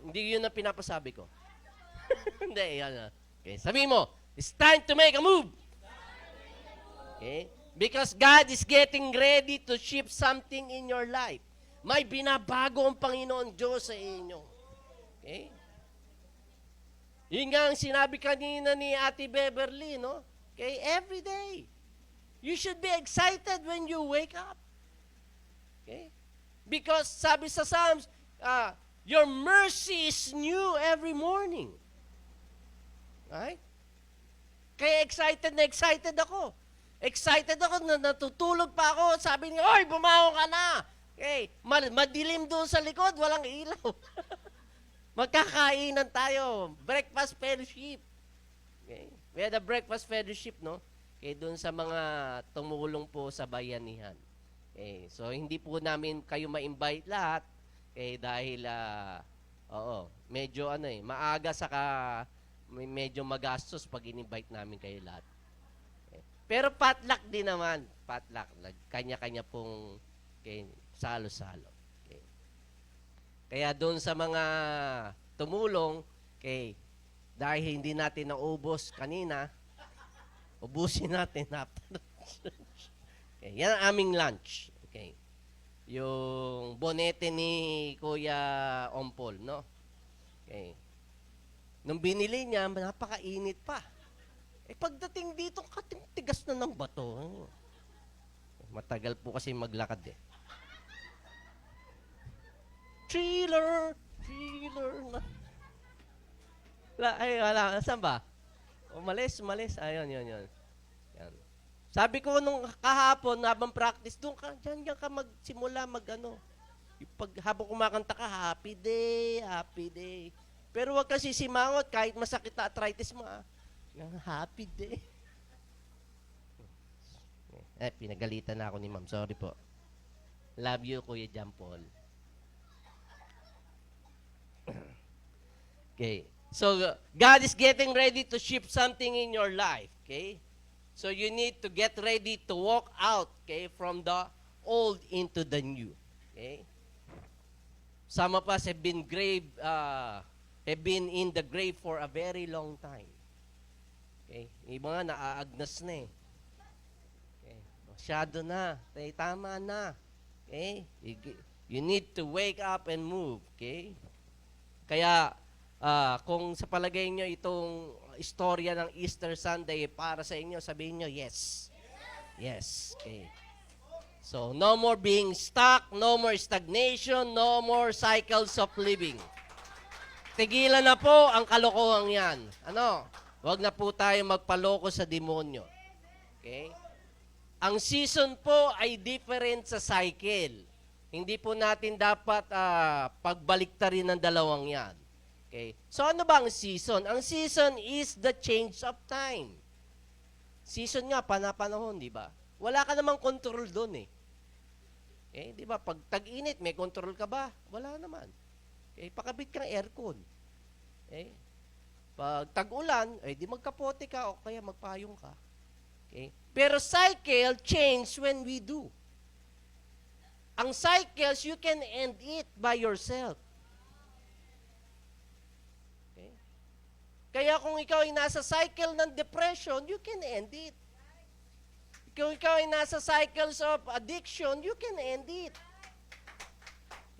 hindi yun ang pinapasabi ko. Hindi, yan na. Okay, sabihin mo, it's time to make a move. Okay? Because God is getting ready to shift something in your life. May binabago ang Panginoon Diyos sa inyo. Okay? Yun nga ang sinabi kanina ni Ate Beverly, no? Okay, every day. You should be excited when you wake up. Okay? Because sabi sa Psalms, your mercy is new every morning. Right? Kaya excited ako. Excited ako na natutulog pa ako. Sabi niya, oy, bumangon ka na. Okay, madilim doon sa likod, walang ilaw. Magkakainan tayo. Breakfast fellowship. Okay. We had a breakfast fellowship, no? Okay, doon sa mga tumulong po sa bayanihan. Okay. So, hindi po namin kayo ma-invite lahat. Okay, dahil, medyo maaga saka medyo magastos pag in-invite namin kayo lahat. Okay. Pero potluck din naman. Potluck. Kanya-kanya pong salo-salo. Kaya doon sa mga tumulong, dahil hindi natin naubos kanina, ubusin natin after lunch. Yan ang aming lunch. Okay. Yung bonete ni Kuya Ompol, no? Okay. Nung binili niya, napakainit pa. Pagdating dito, tigas na ng bato. Matagal po kasi maglakad eh. Thriller na. Wala. Saan ba? Umalis. Ayun. Yan. Sabi ko nung kahapon, habang practice, diyan ka magsimula habang kumakanta ka, happy day. Pero wag kasi simangot kahit masakit na arthritis mo. Happy day. Pinagalitan na ako ni Ma'am. Sorry po. Love you, Kuya John Paul. Okay. So, God is getting ready to shift something in your life. Okay? So, you need to get ready to walk out, okay, from the old into the new. Okay? Some of us have been in the grave for a very long time. Okay? Iba nga, naaagnas na eh. Okay? Masyado na. Tama na. Okay? You need to wake up and move. Okay? Kaya, kung sa palagay nyo itong istorya ng Easter Sunday para sa inyo, sabihin nyo, yes. Yes. Okay. So, no more being stuck, no more stagnation, no more cycles of living. Tigilan na po ang kalokohan yan. Huwag na po tayo magpaloko sa demonyo. Okay? Ang season po ay different sa cycle. Hindi po natin dapat pagbaliktarin ng dalawang yan. Okay? So ano ba ang season? Ang season is the change of time. Season nga, panahon, di ba? Wala ka namang control doon eh. Okay? Di ba? Pag tag-init, may control ka ba? Wala naman. Okay? Pakabit kang aircon. Okay? Pag tag-ulan, di magkapote ka o kaya magpayong ka. Okay? Pero cycle change when we do. Ang cycles, you can end it by yourself. Okay? Kaya kung ikaw ay nasa cycle ng depression, you can end it. Kung ikaw ay nasa cycles of addiction, you can end it.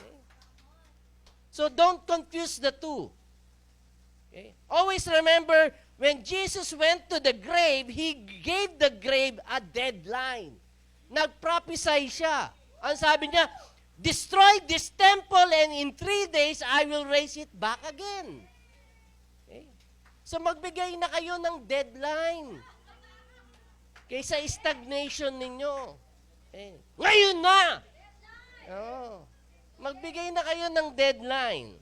Okay? So don't confuse the two. Okay? Always remember, when Jesus went to the grave, He gave the grave a deadline. Nag-prophesy siya. Ang sabi niya, destroy this temple and in 3 days, I will raise it back again. Okay? So magbigay na kayo ng deadline. Kaysa stagnation ninyo. Okay? Ngayon na! Oh. Magbigay na kayo ng deadline.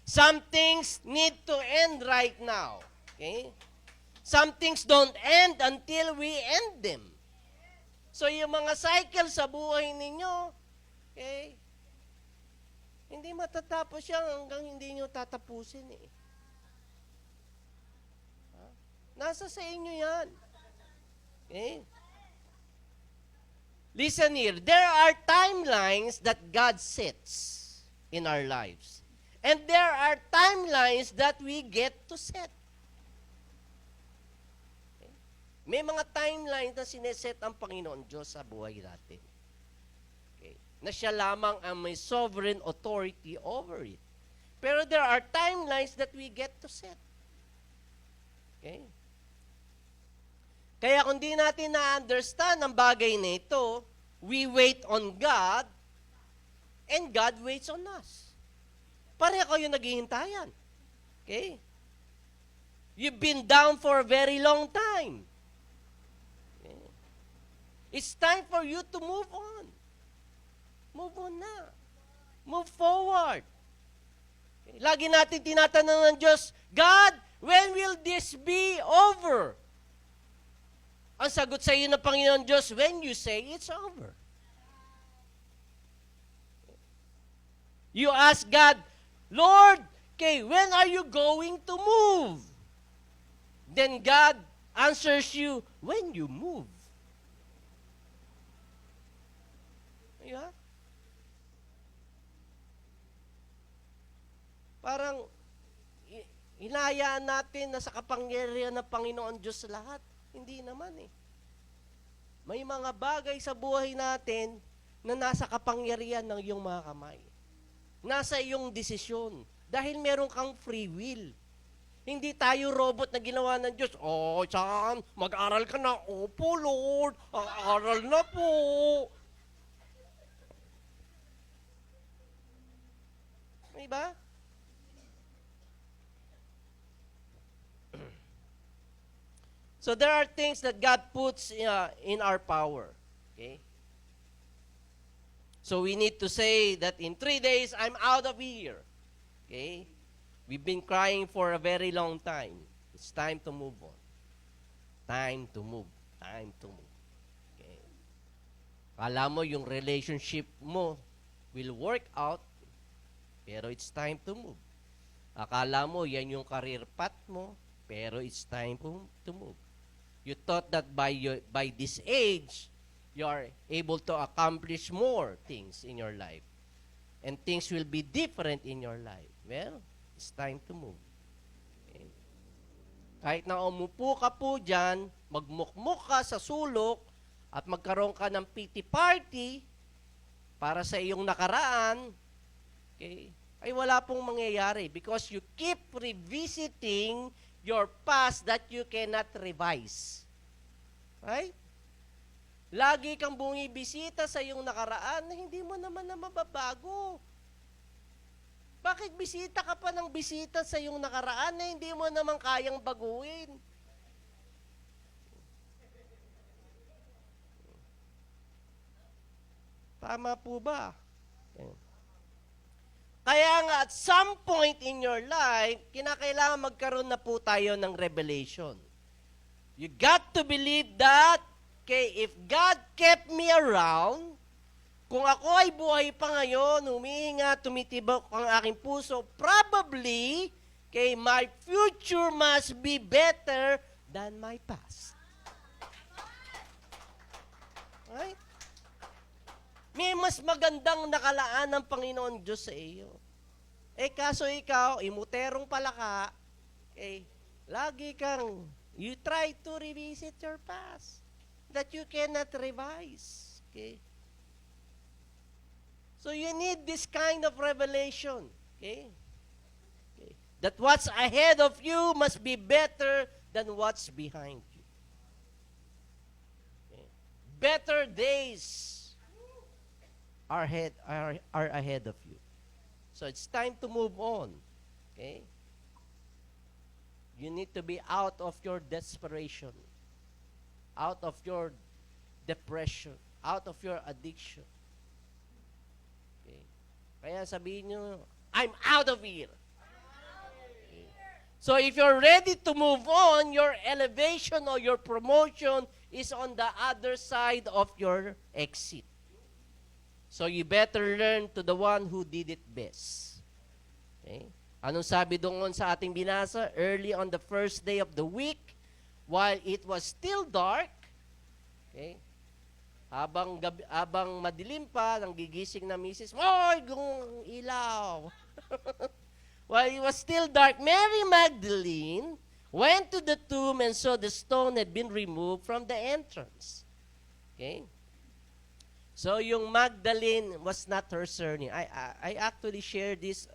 Some things need to end right now. Okay? Some things don't end until we end them. So yung mga cycle sa buhay ninyo, okay, hindi matatapos yan hanggang hindi nyo tatapusin eh. Nasa sa inyo yan. Okay? Listen here, there are timelines that God sets in our lives. And there are timelines that we get to set. Okay? May mga timelines na sineset ang Panginoon Diyos sa buhay natin. Okay? Na siya lamang ang may sovereign authority over it. Pero there are timelines that we get to set. Okay? Kaya kung di natin na-understand ang bagay na ito, we wait on God, and God waits on us. Pareho kayo naghihintayan. Okay? You've been down for a very long time. Okay? It's time for you to move on. Move on na. Move forward. Okay? Lagi natin tinatanong ng Diyos, God, when will this be over? Ang sagot sa iyo ng Panginoon Diyos, when you say it's over. You ask God, Lord, okay, when are you going to move? Then God answers you, when you move. Yeah? Parang, hinayaan natin na sa kapangyarihan ng Panginoon Diyos lahat. Hindi naman eh. May mga bagay sa buhay natin na nasa kapangyarihan ng iyong mga kamay. Nasa iyong desisyon. Dahil meron kang free will. Hindi tayo robot na ginawa ng Diyos. Oh, Chan, mag-aral ka na. Opo, Lord. Aral na po. Diba? So there are things that God puts in our power. Okay? So we need to say that in 3 days, I'm out of here. Okay? We've been crying for a very long time. It's time to move on. Time to move. Time to move. Okay? Kala mo yung relationship mo will work out, pero it's time to move. Akala mo yan yung career path mo, pero it's time to move. You thought that by this age, you are able to accomplish more things in your life. And things will be different in your life. Well, it's time to move. Okay. Kahit na umupo ka po dyan, magmukmuk ka sa sulok, at magkaroon ka ng pity party para sa iyong nakaraan, okay, ay wala pong mangyayari because you keep revisiting your past that you cannot revise. Right? Lagi kang bumibisita sa iyong nakaraan na hindi mo naman na mababago. Bakit bisita ka pa ng bisita sa iyong nakaraan na hindi mo naman kayang baguhin? Tama po ba? Kaya nga, at some point in your life, kinakailangan magkaroon na po tayo ng revelation. You got to believe that, okay, if God kept me around, kung ako ay buhay pa ngayon, humihinga, tumitibok ang aking puso, probably, okay, my future must be better than my past. Right? May mas magandang nakalaan ng Panginoon Diyos sa iyo. Eh kaso ikaw, imuterong pala ka, eh, lagi kang, you try to revisit your past that you cannot revise. Okay? So you need this kind of revelation. Okay? Okay. that what's ahead of you must be better than what's behind you. Okay? Better days are ahead of you. So it's time to move on. Okay? You need to be out of your desperation, out of your depression, out of your addiction. Okay? Kaya sabihin nyo, I'm out of here. Okay. So if you're ready to move on, your elevation or your promotion is on the other side of your exit. So you better learn to the one who did it best. Okay? Anong sabi doon sa ating binasa? Early on the first day of the week, while it was still dark, okay, habang madilim pa, nang gigising na misis, oy, yung ilaw. While it was still dark, Mary Magdalene went to the tomb and saw the stone had been removed from the entrance. Okay? So yung Magdalene was not her surname. I actually shared this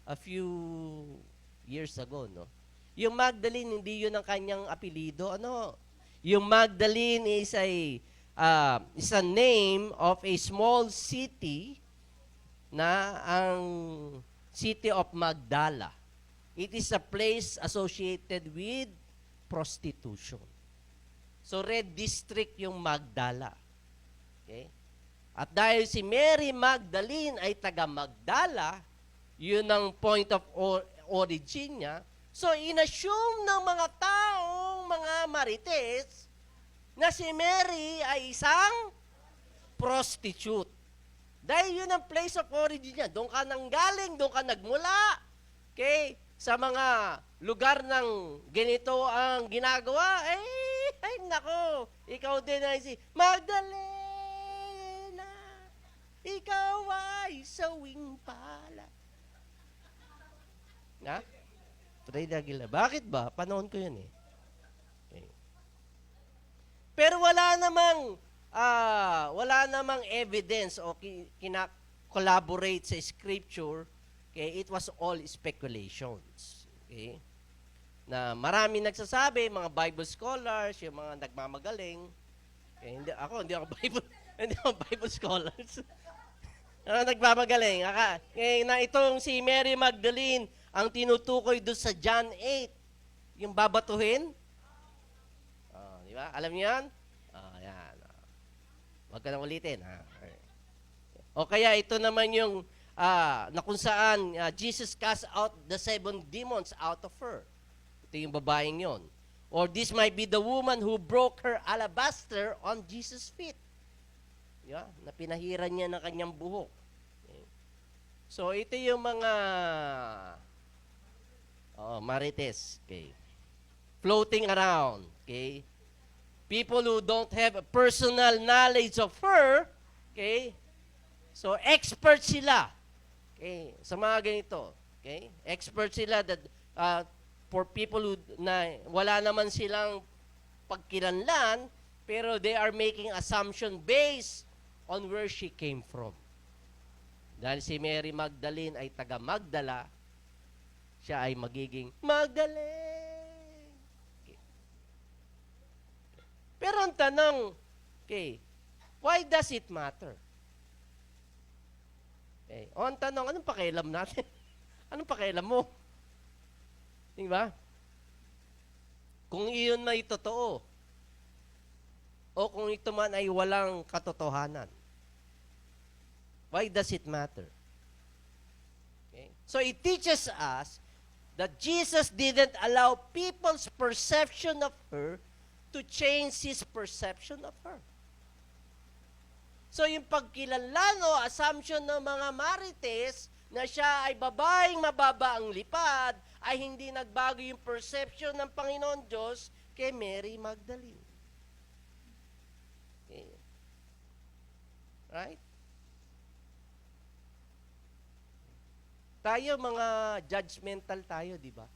a few years ago, no? Yung Magdalene, hindi yun ang kanyang apelido. Ano? Yung Magdalene is a name of a small city na ang city of Magdala. It is a place associated with prostitution. So, red district yung Magdala. Okay? At dahil si Mary Magdalene ay taga Magdala, yun ang point of origin niya. So, inassume ng mga taong mga marites na si Mary ay isang prostitute. Dahil yun ang place of origin niya. Doon ka nanggaling, doon ka nagmula. Okay? Sa mga lugar ng ganito ang ginagawa, ay nako, ikaw din ay si Magdalena, ikaw ay sawing pala. Na? Fred Aguilar. Bakit ba? Panahon ko yun eh. Okay. Pero wala namang evidence o kina-collaborate sa scripture. Okay? It was all speculations. Okay? Na marami nagsasabi, mga Bible scholars, yung mga nagmamagaling. Okay? Hindi ako Bible scholars. Nagmamagaling. Na itong si Mary Magdalene, ang tinutukoy doon sa John 8, yung babatuhin. Di ba? Alam niyo yan? Yan. Huwag ka nang ulitin. O kaya ito naman yung na kung saan Jesus cast out the 7 demons out of her. Ito yung babaeng yon. Or this might be the woman who broke her alabaster on Jesus' feet. Yeah, na pinahiran niya ng kanyang buhok. Okay. So ito yung mga marites, okay. Floating around, okay. People who don't have a personal knowledge of her, okay. So expert sila, okay, sa mga ganito, okay. Expert sila that for people who na wala naman silang pagkilanlan, pero they are making assumption based on where she came from. Dahil si Mary Magdalene ay taga Magdala, siya ay magiging Magdalene. Okay. Pero ang tanong, okay, why does it matter? Okay. O ang tanong, anong pakialam natin? Anong pakialam mo? Di ba? Kung iyon na totoo, o kung ito man ay walang katotohanan, why does it matter? Okay. So it teaches us that Jesus didn't allow people's perception of her to change His perception of her. So yung pagkilanlan o assumption ng mga marites na siya ay babaeng mababa ang lipad, ay hindi nagbago yung perception ng Panginoon Diyos kay Mary Magdalene. Okay. Right? Tayo mga judgmental tayo, di ba?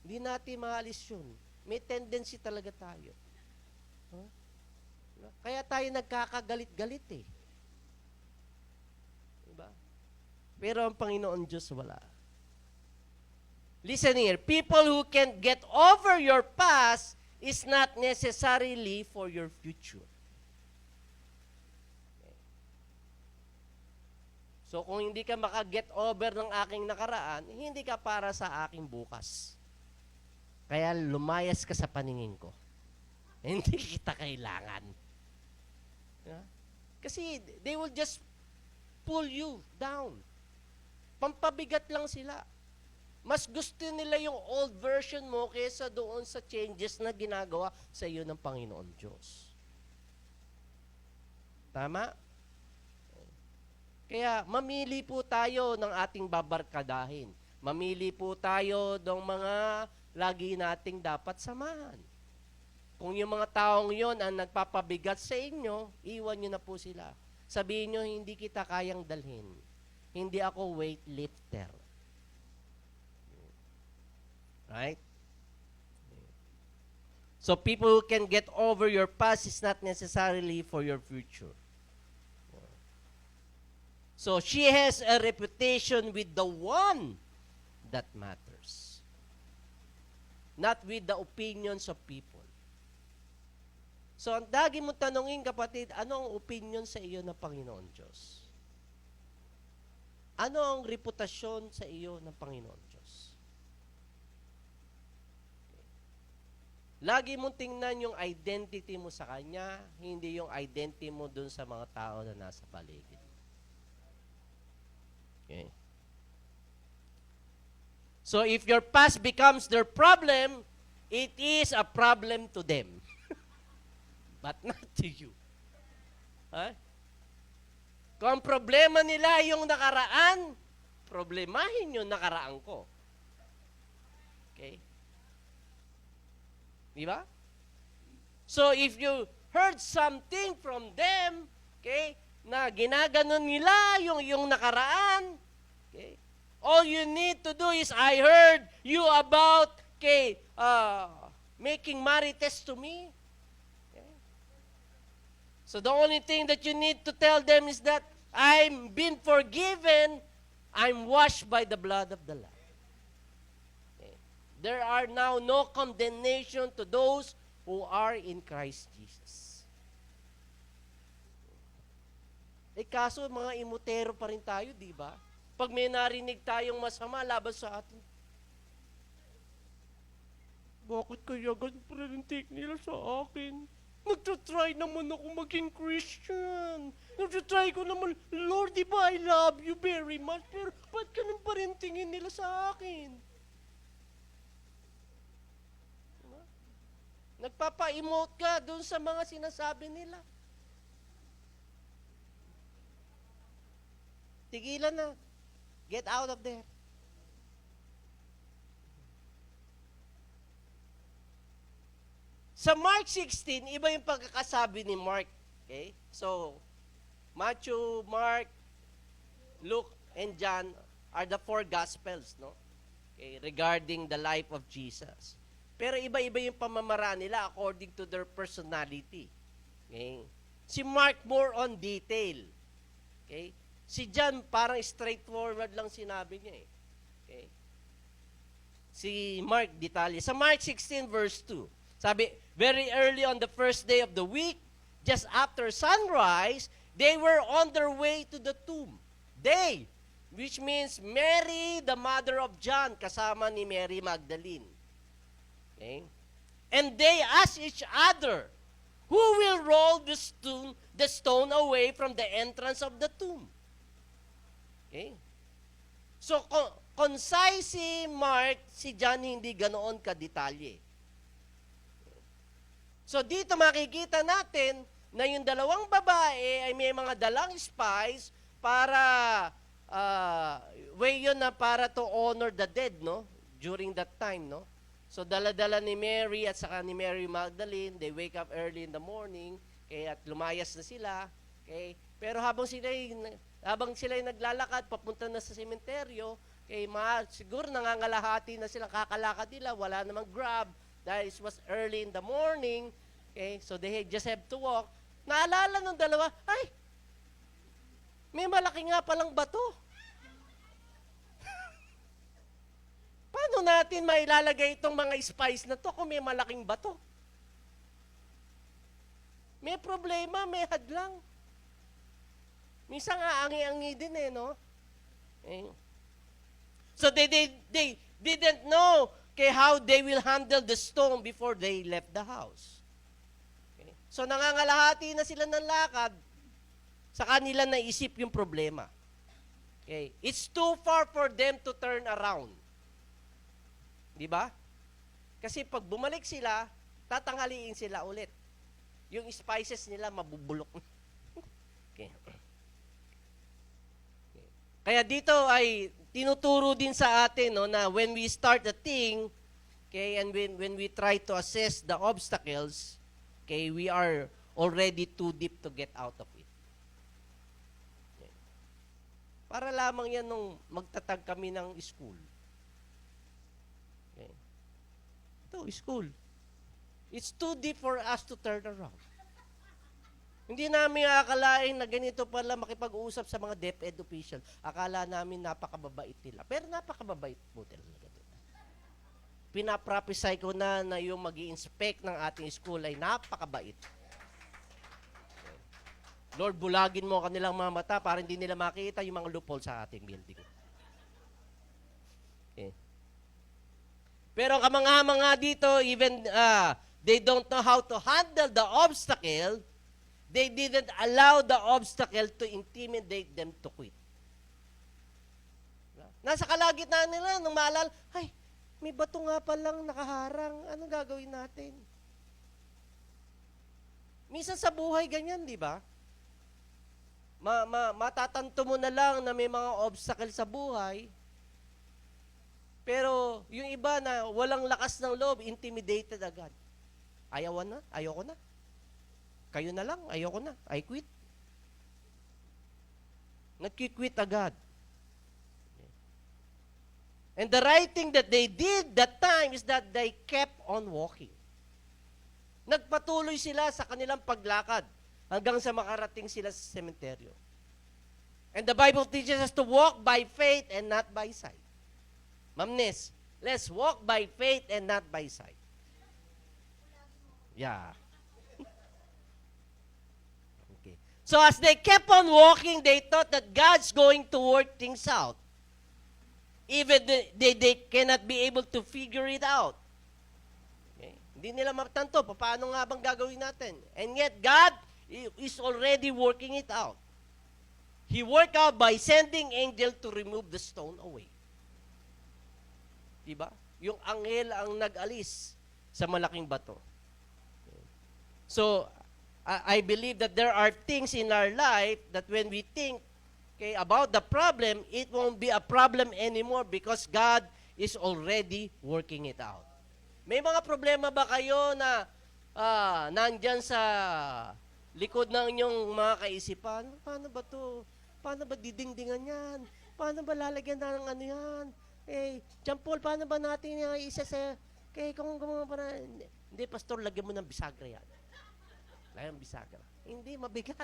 Hindi natin maalis yun. May tendency talaga tayo. Huh? Kaya tayo nagkakagalit-galit eh. Di ba? Pero ang Panginoon Diyos wala. listen here, people who can get over your past is not necessarily for your future. So kung hindi ka maka-get over ng aking nakaraan, hindi ka para sa aking bukas. Kaya lumayas ka sa paningin ko. Hindi kita kailangan. Yeah? Kasi they will just pull you down. Pampabigat lang sila. Mas gusto nila yung old version mo kaysa doon sa changes na ginagawa sa iyo ng Panginoon Diyos. Tama? Kaya mamili po tayo ng ating babarkadahin. Mamili po tayo ng mga lagi nating dapat samahan. Kung yung mga taong yon ang nagpapabigat sa inyo, iwan nyo na po sila. Sabihin nyo, hindi kita kayang dalhin. Hindi ako weightlifter. Right? So people who can get over your past is not necessarily for your future. So she has a reputation with the one that matters. Not with the opinions of people. So ang dagi mo tanungin, kapatid, ano ang opinion sa iyo ng Panginoon Diyos? Ano ang reputasyon sa iyo ng Panginoon Diyos? Lagi mong tingnan yung identity mo sa Kanya, hindi yung identity mo dun sa mga tao na nasa paligid. Okay. So if your past becomes their problem, it is a problem to them. But not to you. Huh? Kung ang problema nila yung nakaraan, problemahin yung nakaraan ko. Okay? Di ba? So if you heard something from them, okay, na ginaganon nila yung nakaraan, okay, all you need to do is, I heard you about, okay, making marites to me. Okay? So the only thing that you need to tell them is that I'm been forgiven, I'm washed by the blood of the Lamb. There are now no condemnation to those who are in Christ Jesus. Kaso mga imutero pa rin tayo, di ba? Pag may narinig tayong masama laban sa atin, bakit kaya ganun pa rin take nila sa akin? Nagtatry naman ako maging Christian. Nagtatry ko naman, Lord, di ba I love you very much, pero ba't ganun pa rin tingin nila sa akin? Nagpapa-emote ka doon sa mga sinasabi nila. Tigilan na. Get out of there. Sa Mark 16, iba yung pagkakasabi ni Mark. Okay? So, Matthew, Mark, Luke, and John are the four Gospels, no? Okay, regarding the life of Jesus. Pero iba-iba yung pamamaraan nila according to their personality. Okay? Si Mark more on detail. Okay? Si John parang straightforward lang sinabi niya eh. Okay? Si Mark detalye. Sa Mark 16 verse 2, sabi, very early on the first day of the week, just after sunrise, they were on their way to the tomb. They, which means Mary, the mother of John, kasama ni Mary Magdalene. Okay? And they asked each other, who will roll the stone away from the entrance of the tomb? Okay? So, concise si Mark, si John hindi ganoon kadetalye. So, dito makikita natin na yung dalawang babae ay may mga dalang spies para, way yun na para to honor the dead, no? During that time, no? So, dala-dala ni Mary at saka ni Mary Magdalene, they wake up early in the morning, okay, at lumayas na sila, okay? Pero habang sila naglalakad, papunta na sa sementeryo, okay, siguro nangangalahati na sila, kakalakad nila, wala namang grab, dahil it was early in the morning, okay, so they just have to walk. Naalala ng dalawa, ay, may malaki nga palang bato. Paano natin mailalagay itong mga spice na to kung may malaking bato? May problema, may hadlang. Minsan nga, angi-angi din no? Eh. So they didn't know how they will handle the stone before they left the house. Okay? So nangangalahati na sila ng lakad, sa kanila naisip yung problema. Okay? It's too far for them to turn around. Di ba? Kasi pag bumalik sila, tatanghaliin sila ulit. Yung spices nila mabubulok. Okay. Kaya dito ay tinuturo din sa atin na when we start a thing, okay, and when we try to assess the obstacles, okay, we are already too deep to get out of it. Okay. Para lamang yan nung magtatag kami ng school. Okay. Ito, school. It's too deep for us to turn around. Hindi namin akalain na ganito pala makipag-uusap sa mga DepEd official. Akala namin napakababait nila. Pero napakababait po talaga. Pinaprophesy ko na yung mag-i-inspect ng ating school ay napakabait. Lord, bulagin mo kanilang mga mata para hindi nila makita yung mga loophole sa ating building. Okay. Pero ang kamangha-mangha dito, even they don't know how to handle the obstacle. They didn't allow the obstacle to intimidate them to quit. Nasa kalagitnaan nila, nung maalala, ay, may bato nga palang nakaharang. Anong gagawin natin? Minsan sa buhay ganyan, di ba? Matatanto mo na lang na may mga obstacle sa buhay. Pero yung iba na walang lakas ng loob, intimidated agad. Ayoko na. Kayo na lang, ayoko na. I quit. Nagki-quit agad. And the right thing that they did that time is that they kept on walking. Nagpatuloy sila sa kanilang paglakad hanggang sa makarating sila sa sementeryo. And the Bible teaches us to walk by faith and not by sight. Ma'am Nes, let's walk by faith and not by sight. Yeah. So as they kept on walking, they thought that God's going to work things out. Even they cannot be able to figure it out. Okay? Hindi nila matanto, paano nga bang gagawin natin? And yet, God is already working it out. He worked out by sending angel to remove the stone away. Diba? Yung anghel ang nag-alis sa malaking bato. Okay. So, I believe that there are things in our life that when we think about the problem, it won't be a problem anymore because God is already working it out. May mga problema ba kayo na nandyan sa likod ng inyong mga kaisipan? Paano ba to? Paano ba didingdingan yan? Paano ba lalagyan na ng ano yan? John Paul, paano ba natin yung isa sa... kung hindi, pastor, lagyan mo ng bisagra yan. Lagyan ng bisagra. Hindi, mabigat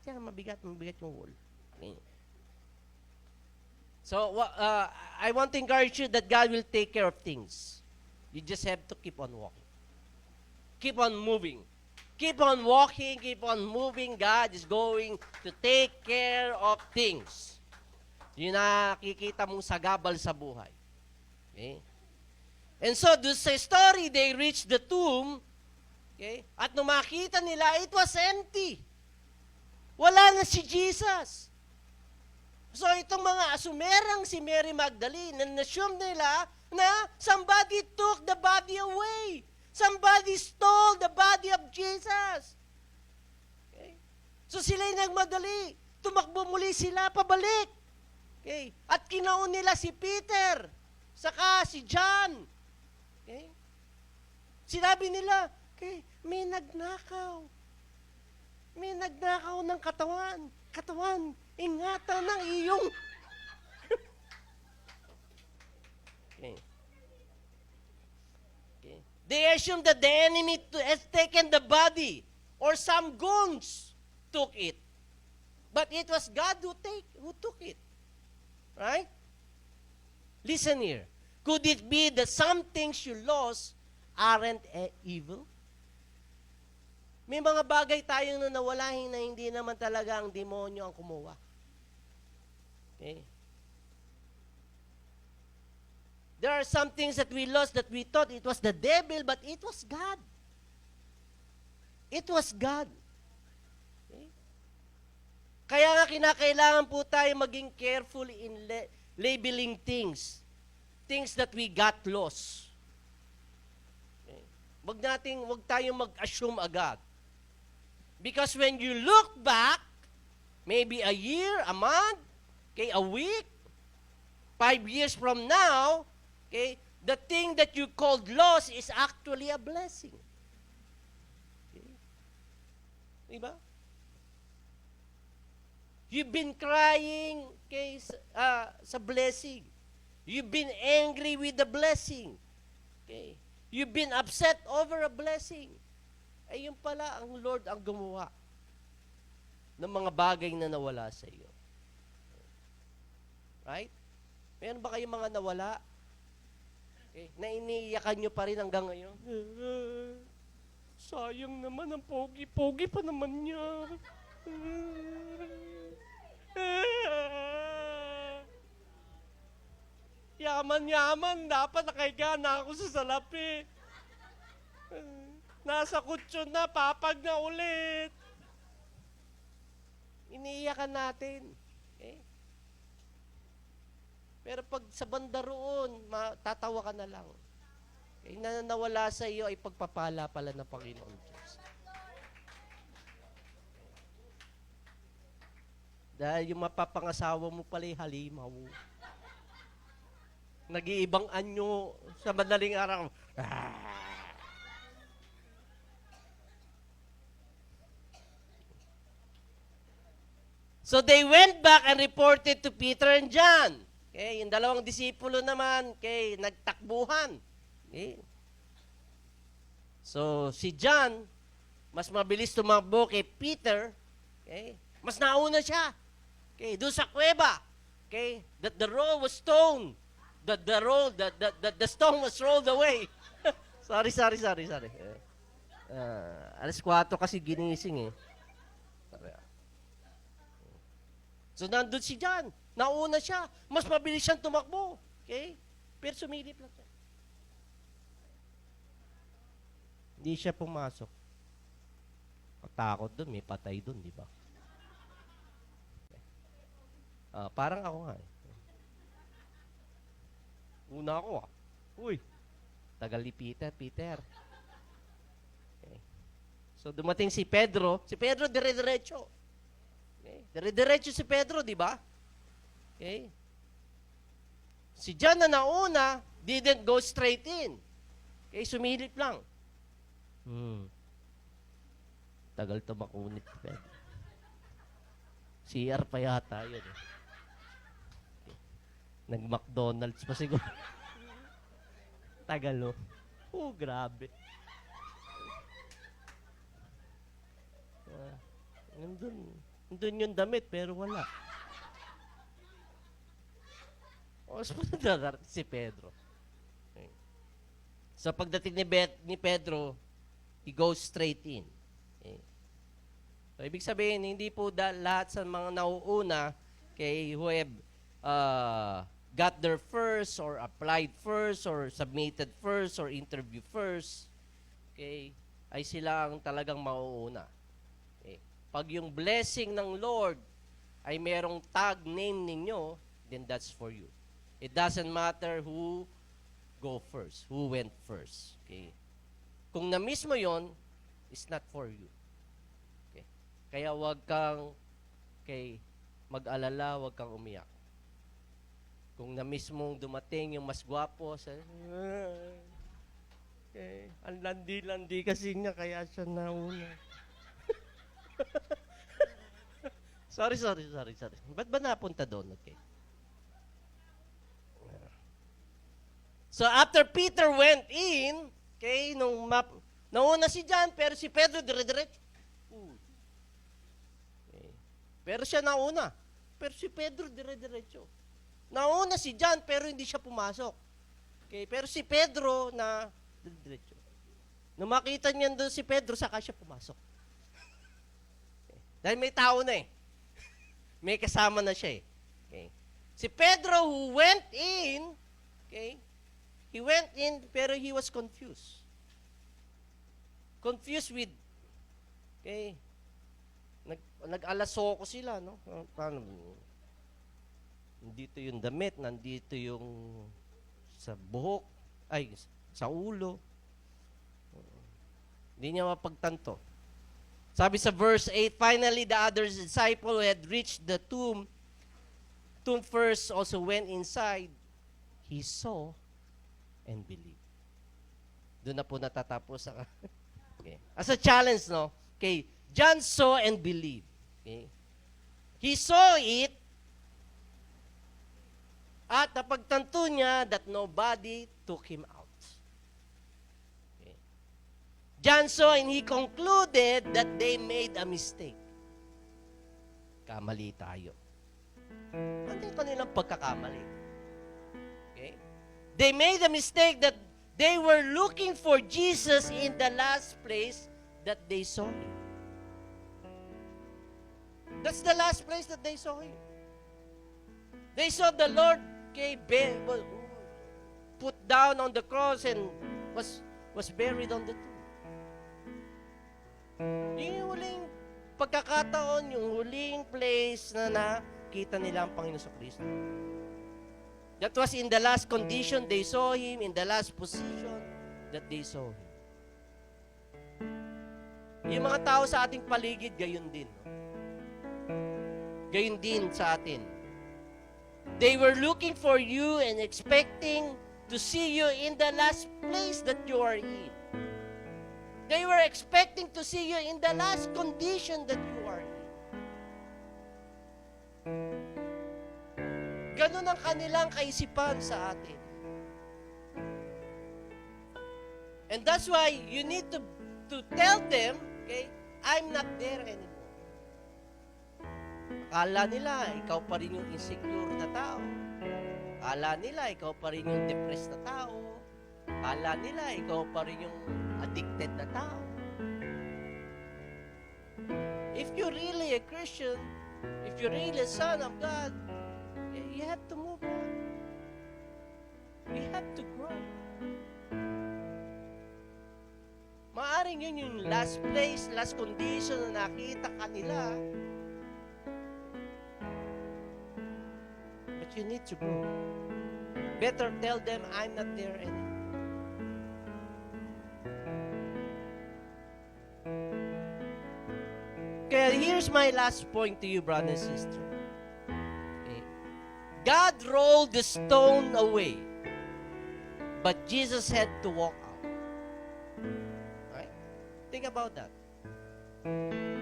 yan. Mabigat yung wall. Okay. So, I want to encourage you that God will take care of things. You just have to keep on walking. Keep on moving. Keep on walking, keep on moving. God is going to take care of things. Yun nakikita mong sagabal sa buhay. Okay? And so, doon sa story, they reached the tomb. Okay? At nung makita nila, it was empty. Wala na si Jesus. So, itong mga asumerang si Mary Magdalene, na-assume nila na somebody took the body away. Somebody stole the body of Jesus. Okay? So, sila'y nagmadali. Tumakbo muli sila pabalik. Okay? At kinaon nila si Peter, saka si John. Okay? Sinabi nila, okay, may nagnakaw. May nagnakaw ng katawan. Katawan, ingatan ng iyong... Okay. Okay. They assume that the enemy has taken the body or some goons took it. But it was God who took it. Right? Listen here. Could it be that some things you lost aren't evil? May mga bagay tayong na nawalahin na hindi naman talaga ang demonyo ang kumuha. Okay? There are some things that we lost that we thought it was the devil, but it was God. It was God. Okay? Kaya nga kinakailangan po tayo maging careful in labeling things. Things that we got lost. Okay? Wag tayong mag-assume agad. Because when you look back, maybe a year, a month, okay, a week, 5 years from now, okay, the thing that you called loss is actually a blessing. Okay? Diba? You've been crying, okay, sa blessing. You've been angry with the blessing. Okay? You've been upset over a blessing. Ay yun pala ang Lord ang gumawa ng mga bagay na nawala sa iyo. Right? Meron ba kayong mga nawala? Okay. Na iniiyakan nyo pa rin hanggang ngayon? Sayang naman, ang pogi-pogi pa naman niya. Yaman-yaman, dapat nakahiga na ako sa salapi. Nasa kutsyon na, papag na ulit. Iniiyakan natin. Okay? Pero pag sa banda roon, tatawa ka na lang. Okay? Na nawala sa iyo ay pagpapala pala ng Panginoon Diyos. Dahil yung mapapangasawa mo pala halimaw. Nag-iibang anyo sa madaling araw. So they went back and reported to Peter and John. Okay, yung dalawang disipulo naman, okay, nagtakbuhan. Okay. So si John, mas mabilis tumakbo kay Peter. Okay, mas nauna siya. Okay, doon sa kuweba. Okay, that the roll was stone. The stone was rolled away. sorry. Alas 4 kasi ginising eh. So, nandun si John. Nauna siya. Mas mabilis siyang tumakbo. Okay? Pero sumilip lang siya. Hindi siya pumasok. Katakot doon. May patay doon, di ba? Parang ako nga eh. Una ako ah. Uy. Tagal ni Peter. Okay. So, dumating si Pedro. Si Pedro, dire-diretso. Okay. Dire-diretso si Pedro, di ba? Okay. Si John na nauna, didn't go straight in. Okay, sumilip lang. Tagal to makunit. Pedro. CR pa yata yun. Okay. Nag-McDonald's pa siguro. Tagal, oh. Grabe. Nandun yung damit, pero wala. Mas madadarating si Pedro. Okay. So, pagdating ni Pedro, he goes straight in. Okay. So, ibig sabihin, hindi po lahat sa mga nauuna who have got there first, or applied first, or submitted first, or interview first, okay, ay sila ang talagang mauuna. Okay. Pag yung blessing ng Lord ay merong tag name ninyo, then that's for you. It doesn't matter who go first, who went first. Okay. Kung na-miss mo yon, it's not for you. Okay. Kaya wag kang mag-alala, wag kang umiyak. Kung na-miss mong dumating yung mas gwapo, ang landi-landi kasi niya, kaya siya nauna. Sorry. Ba't ba napunta doon? Okay. So after Peter went in, okay, nauna si John, pero si Pedro dire-diretso. Okay. Pero siya nauna. Pero si Pedro dire-diretso. Nauna si John, pero hindi siya pumasok. Okay, pero si Pedro na diretso. Nung makita niya doon si Pedro, saka siya pumasok. Okay. Dahil may tao na eh. May kasama na siya eh. Okay. Si Pedro who went in, okay, he went in pero he was confused. Confused with, okay, nag-alasoko sila, no? Paano? Nandito yung damit, nandito yung sa buhok, ay, sa ulo. Hindi niya mapagtanto. Sabi sa verse 8, finally the other disciple who had reached the tomb first also went inside. He saw and believed. Doon na po natatapos ang okay. As a challenge, no? Okay, John saw and believed. Okay? He saw it at napagtanto niya that nobody took him out. John saw and he concluded that they made a mistake. Kamali tayo. Ano yung kanilang pagkakamali? Okay? They made a mistake that they were looking for Jesus in the last place that they saw him. That's the last place that they saw him. They saw the Lord put down on the cross and was buried on the tomb. Yung huling pagkakataon, yung huling place na nakita nila ang Panginoon sa Kristo. That was in the last condition they saw Him, in the last position that they saw Him. Yung mga tao sa ating paligid, gayon din. Gayon din sa atin. They were looking for you and expecting to see you in the last place that you are in. They were expecting to see you in the last condition that you are in. Ganun ang kanilang kaisipan sa atin. And that's why you need to tell them, okay, I'm not there anymore. Akala nila, ikaw pa rin yung insecure na tao. Akala nila, ikaw pa rin yung depressed na tao. Akala nila, ikaw pa rin yung addicted na tao. If you're really a Christian, if you're really a son of God, you have to move on. You have to grow. Maaring yun yung last place, last condition na nakita kanila. But you need to grow. Better tell them, I'm not there anymore. Okay, here's my last point to you, brother and sister. Okay. God rolled the stone away, but Jesus had to walk out. Right? Think about that.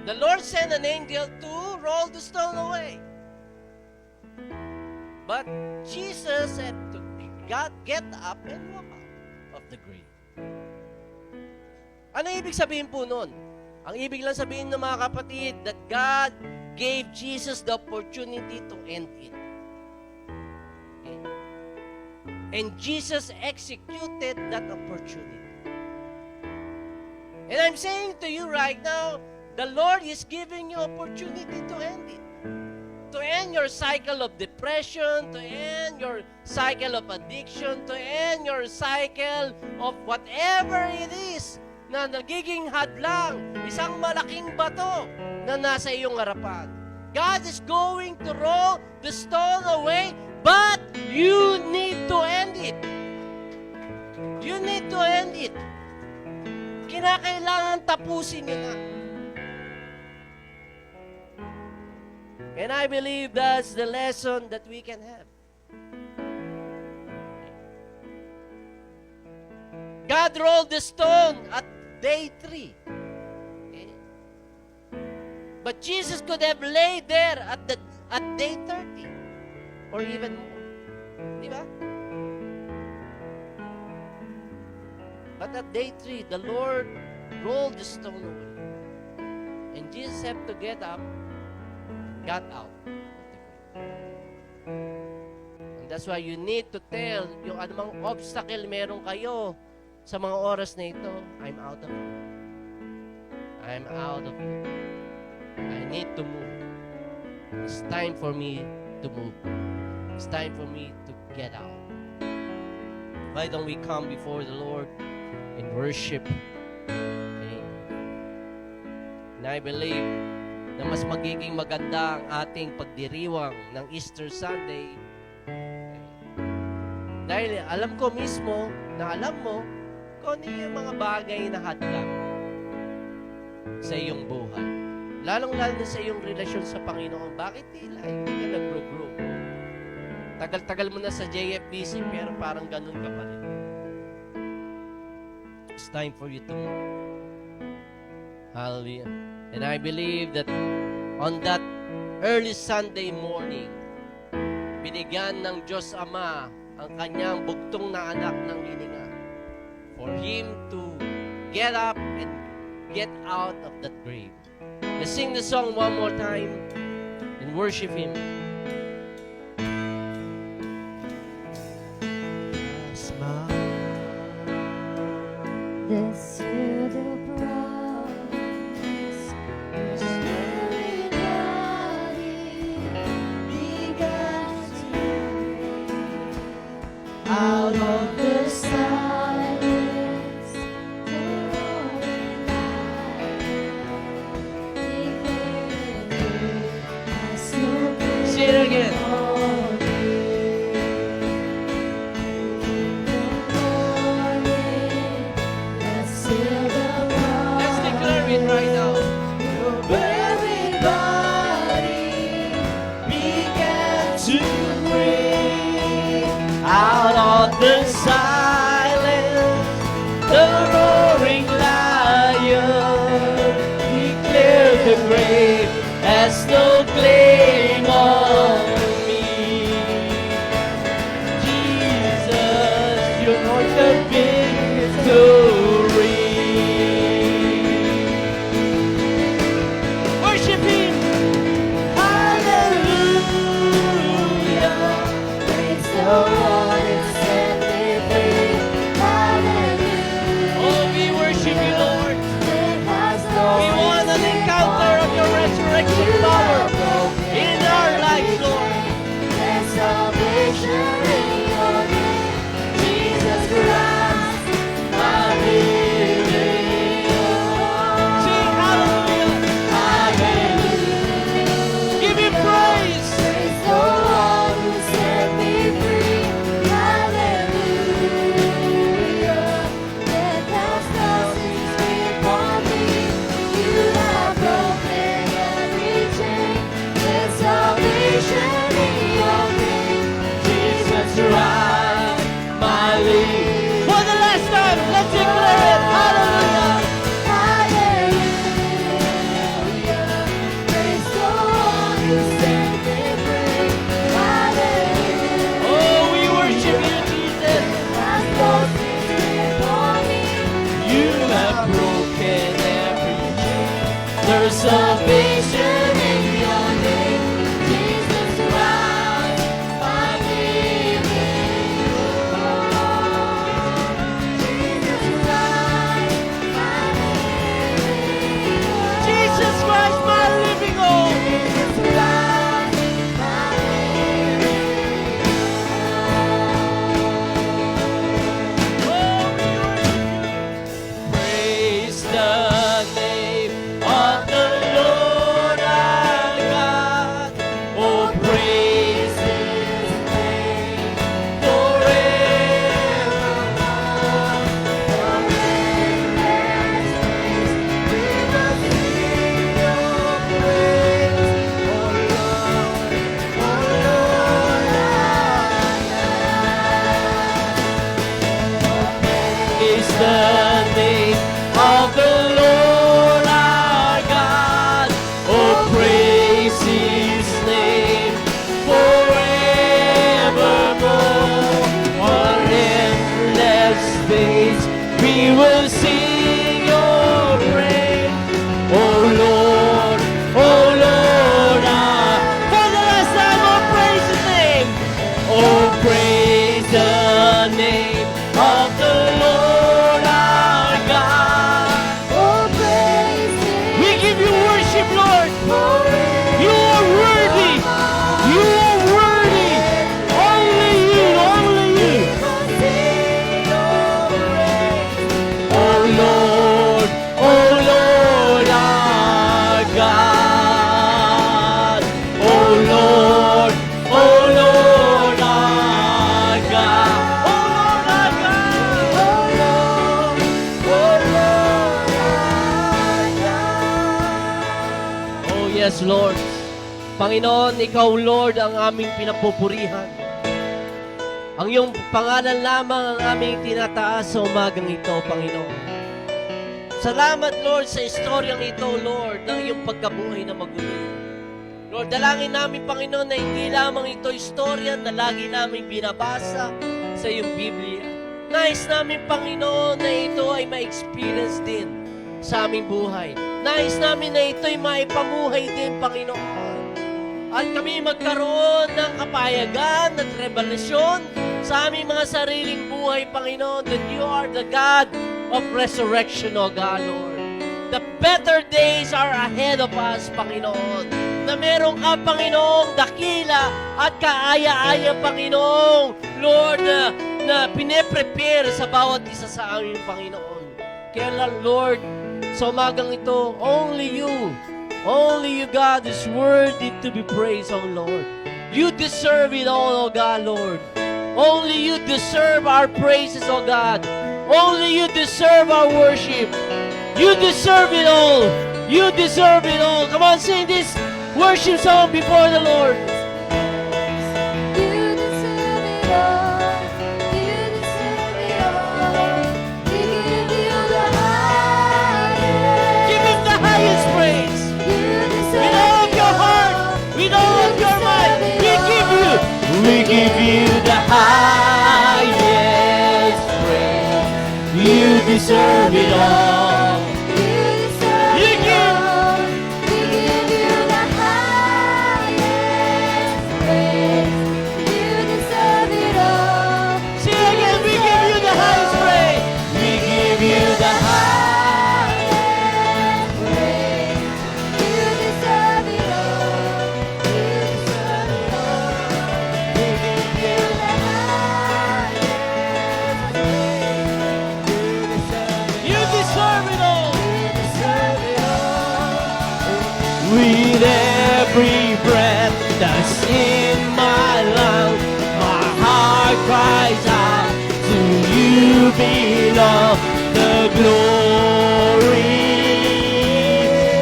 The Lord sent an angel to roll the stone away. But Jesus had to get up and walk out of the grave. Ano ibig sabihin po nun? Ang ibig lang sabihin ng mga kapatid, that God gave Jesus the opportunity to end it. Okay? And Jesus executed that opportunity. And I'm saying to you right now, the Lord is giving you opportunity to end it. To end your cycle of depression, to end your cycle of addiction, to end your cycle of whatever it is na nagiging hadlang, isang malaking bato na nasa iyong harapan. God is going to roll the stone away, but you need to end it. You need to end it. Kinakailangan tapusin nyo na. And I believe that's the lesson that we can have. God rolled the stone at day 3. Okay? But Jesus could have laid there at day 30 or even more. Di ba? But at day 3, the Lord rolled the stone away. And Jesus had to got out of the grave. And That's why you need to tell yung anumang obstacle meron kayo sa mga oras na ito, I'm out of it. I'm out of it. I need to move. It's time for me to move. It's time for me to get out. Why don't we come before the Lord in worship? Okay. And I believe na mas magiging maganda ang ating pagdiriwang ng Easter Sunday. Okay. Dahil alam ko mismo na alam mo kung ano yung mga bagay na hadlang sa iyong buhay. Lalong-lalo na sa iyong relasyon sa Panginoon. Bakit hindi ka nag-grow? Tagal-tagal mo na sa JFBC pero parang ganun ka pa rin. It's time for you to move. Hallelujah. And I believe that on that early Sunday morning, binigyan ng Diyos Ama ang kanyang bugtong na anak ng hininga for Him to get up and get out of that grave. Let's sing the song one more time and worship Him. This is the promise, the Spirit body began to bring out of the silence the roaring light, declaring as no Say it again. Let's declare it right now. Everybody began to bring out of the silence the roaring lion. Declare the grave has no claim on me. Jesus, you're the victory. Worship Him. Hallelujah. Praise the Lord and set me free. Hallelujah. Oh, we worship you, Lord. It has no We want an encounter of your resurrection power in our lives, Lord. There's salvation in your name, Jesus Christ, my living hope. Sing hallelujah. Hallelujah. Give Him praise. Praise the one who set me free. Hallelujah. Death has no sting upon me. You have broken every chain. There's salvation in your name, Jesus Christ, my living. For the last time, let's declare it. Hallelujah. Hallelujah. Praise the one who set me free. Hallelujah. Oh, we worship you, Jesus. Has no sting upon me. You have broken every chain. There's salvation in your name, Jesus Christ, my living hope. Jesus Christ, my living hope. Jesus Christ, my living hope. Jesus Christ, my living Praise the name of the Lord. Panginoon, Ikaw, Lord, ang aming pinapupurihan. Ang iyong pangalan lamang ang aming tinataas sa umagang ito, Panginoon. Salamat, Lord, sa istoryang ito, Lord, ng iyong pagkabuhay na magulo. Lord, dalangin namin, Panginoon, na hindi lamang ito istorya na lagi namin binabasa sa iyong Biblia. Nais namin, Panginoon, na ito ay ma-experience din sa aming buhay. Nais namin na ito ay maipamuhay din, Panginoon. At kami magkaroon ng kapayagan at revelasyon sa aming mga sariling buhay, Panginoon, that you are the God of resurrection, O God, Lord. The better days are ahead of us, Panginoon. Na meron ka, Panginoong, dakila at kaaya-aya, Panginoong, Lord, na pine-prepare sa bawat isa sa amin, Panginoon. Kaya lang, Lord, sa umagang ito, only you, God, is worthy to be praised, O Lord. You deserve it all, O God, Lord. Only you deserve our praises, O God. Only you deserve our worship. You deserve it all. You deserve it all. Come on, sing this worship song before the Lord. You deserve it all. You deserve it all. We give you the highest. Give him the highest praise. You deserve With all of it your heart, all. with all of your mind, we give you the highest praise. You deserve it all. You deserve You it give- all. We give you the highest praise. You deserve it all. Say again, we give you the highest praise. We give you the highest praise. You deserve it all. You deserve it all. We give you the highest praise. You deserve it all. You deserve it all. With every breath that's in my lungs, my heart cries out, to you belong the glory.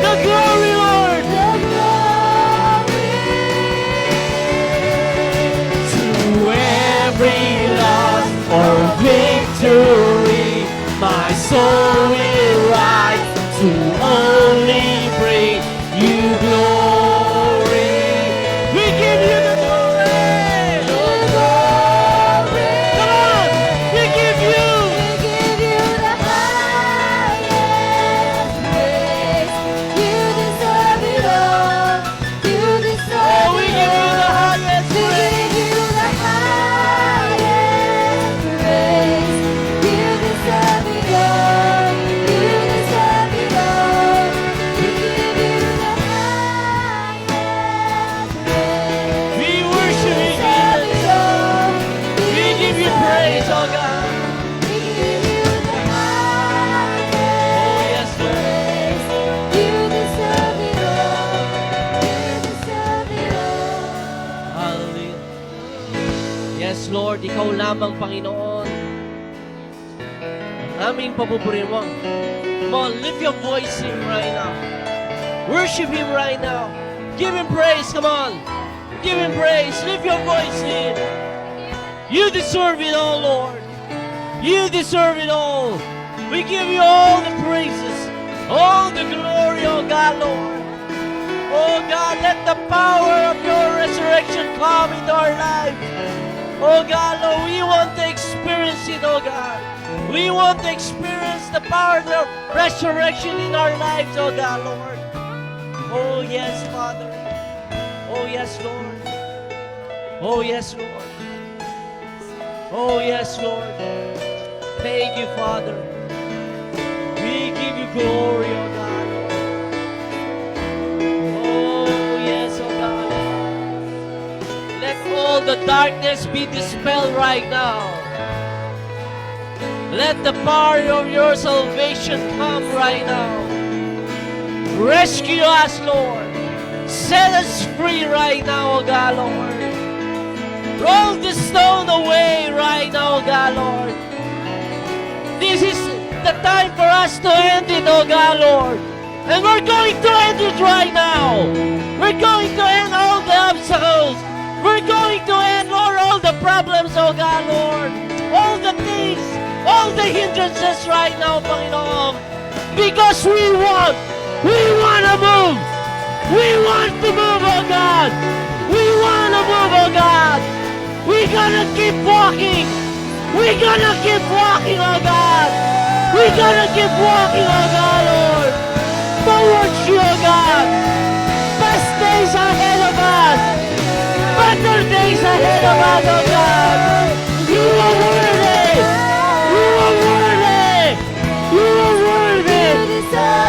The glory, Lord. The glory. To every loss or victory, my soul will rise to only bring you glory. We give you the glory. The glory. Come on, we give you. We give you the highest praise. You deserve it all. You deserve Oh, we it give you the all. highest We praise. give you the highest praise. You deserve it all. You deserve it all. We give you the highest praise. We worship you, Deserve it Jesus. all. We give you praise, oh God. We give you the highest Oh, yes, Lord. praise. You deserve it all. You deserve it all. Hallelujah. Yes, Lord, Ikaw lamang, Panginoon. Ang aming papupurihan mo. Come on, lift your voice to Him right now. Worship Him right now. Give Him praise, come on. Give Him praise. Lift your voice to Him. You deserve it all, Lord. You deserve it all. We give you all the praises, all the glory, oh God, Lord. Oh God, let the power of your resurrection come into our lives. Oh God, Lord, we want to experience it, oh God. We want to experience the power of the resurrection in our lives, oh God, Lord. Oh yes, Father. Oh yes, Lord. Oh yes, Lord. Oh yes, Lord. Thank you, Father. We give you glory, oh God. Oh yes, oh God. Let all the darkness be dispelled right now. Let the power of your salvation come right now. Rescue us, Lord. Set us free right now, oh God, Lord. Roll the stone away right now, oh God, Lord. This is the time for us to end it, oh God, Lord. And we're going to end it right now. We're going to end our the hindrances right now, Panginoon. Because we want to move. We want to move, oh God. We want to move, oh God. We're gonna keep walking. We're gonna keep walking, oh God. We're gonna keep walking, oh God, Lord. Towards you, oh God. Best days ahead of us. Better days ahead of us, oh God. You are worthy. You are worthy. You are worthy.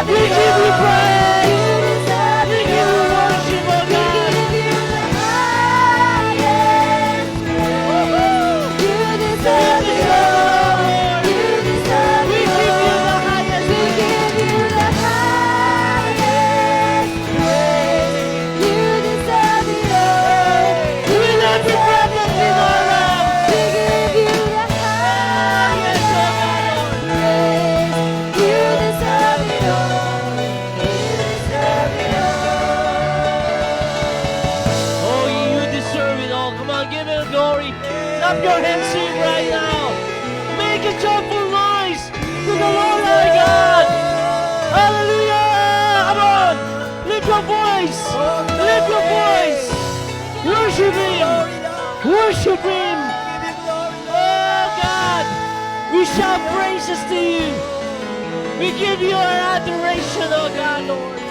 We give you praise. We give you worship, oh God. We give you the highest. With every breath that's in our lungs. Yes, oh God, Lord. Oh, you deserve it all. Come on, give it glory. Clap your hands to him right now. Make a joyful noise to the Lord our God. Hallelujah. Come on. Lift your voice. Lift your voice. Worship him. Worship him. Oh, God. We shout praises to you. We give you our adoration, oh God, Lord.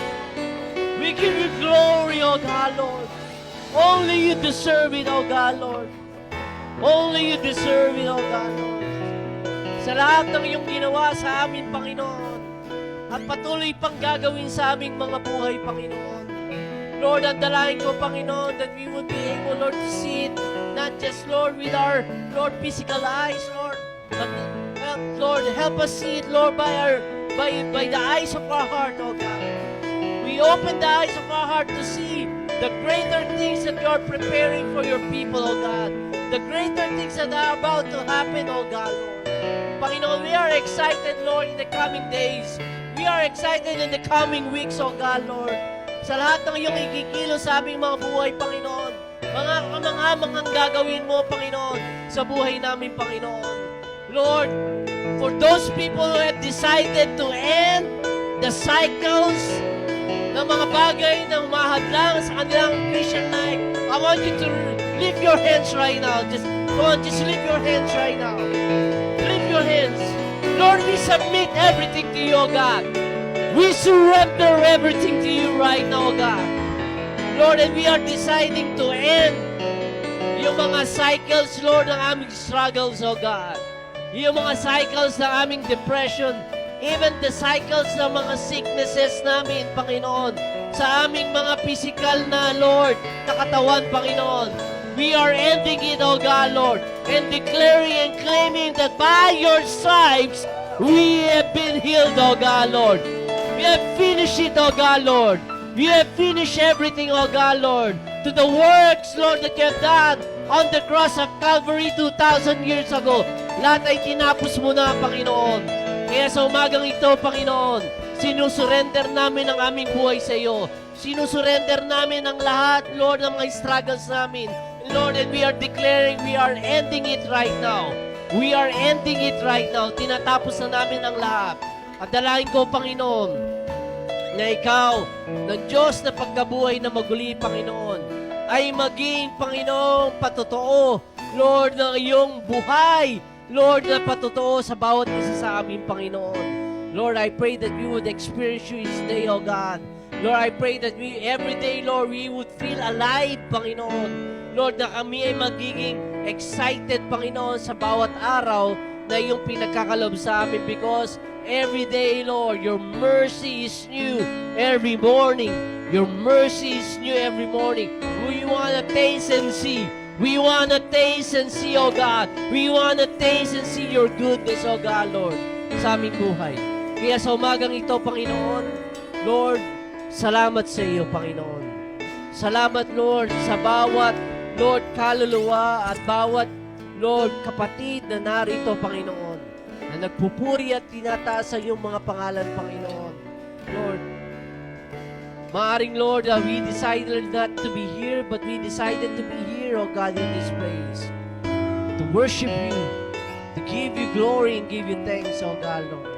We give you glory, oh God, Lord. Only you deserve it, oh God, Lord. Only you deserve it, oh God, Lord. Sa lahat ng iyong ginawa sa amin, Panginoon, at patuloy pang gagawin sa aming mga buhay, Panginoon. Lord, ang dalangin ko, Panginoon, that we would be able, Lord, to see it, not just, Lord, with our, Lord, physical eyes, Lord, but, Lord, help us see it, Lord, by the eyes of our heart, oh God. We open the eyes of our heart to see the greater things that you are preparing for your people, oh God. The greater things that are about to happen, oh God, Lord. Panginoon, we are excited, Lord, in the coming days. We are excited in the coming weeks, oh God, Lord. Sa lahat ng iyong ikikilo sa aming mga buhay, Panginoon. Mga kamanghamanghang gagawin mo, Panginoon, sa buhay namin, Panginoon. Lord, for those people who have decided to end the cycles ng mga bagay na humahadlang sa kanilang Christian life, I want you to lift your hands right now. Just lift your hands right now. Lift your hands. Lord, we submit everything to you, O God. We surrender everything to you right now, O God. Lord, and we are deciding to end yung mga cycles, Lord, ng aming struggles, O God. Yung mga cycles ng aming depression, even the cycles ng mga sicknesses namin, Panginoon, sa aming mga physical na, Lord, na katawan, Panginoon. We are ending it, O God, Lord, and declaring and claiming that by your stripes, we have been healed, O God, Lord. We have finished it, O God, Lord. We have finished everything, O God, Lord, to the works, Lord, that you have done on the cross of Calvary 2,000 years ago. Lahat ay tinapos mo na, Panginoon. Kaya sa umagang ito, Panginoon, sinusurrender namin ang aming buhay sa iyo. Sinusurrender namin ang lahat, Lord, ng mga struggles namin. Lord, and we are declaring, we are ending it right now. We are ending it right now. Tinatapos na namin ang lahat. At dalangin ko, Panginoon, na ikaw, ng Diyos na pagkabuhay na maguli, Panginoon, ay maging, Panginoon, patotoo, Lord, ng iyong buhay, Lord, na patotoo sa bawat isa sa amin, Panginoon. Lord, I pray that we would experience you this day, O God. Lord, I pray that we, every day, Lord, we would feel alive, Panginoon. Lord, na kami ay magiging excited, Panginoon, sa bawat araw na iyong pinagkakalob sa amin because every day, Lord, your mercy is new every morning. Your mercy is new every morning. We want to taste and see. We want to taste and see, O God. We want to taste and see your goodness, O God, Lord, sa aming buhay. Kaya sa umagang ito, Panginoon, Lord, salamat sa iyo, Panginoon. Salamat, Lord, sa bawat, Lord, kaluluwa at bawat, Lord, kapatid na narito, Panginoon, na nagpupuri at tinataas sa iyong mga pangalan, Panginoon. Lord, maaring, Lord, we decided not to be here, but we decided to be here, O God, in this place. To worship you, to to give you glory and give you thanks, oh God, Lord.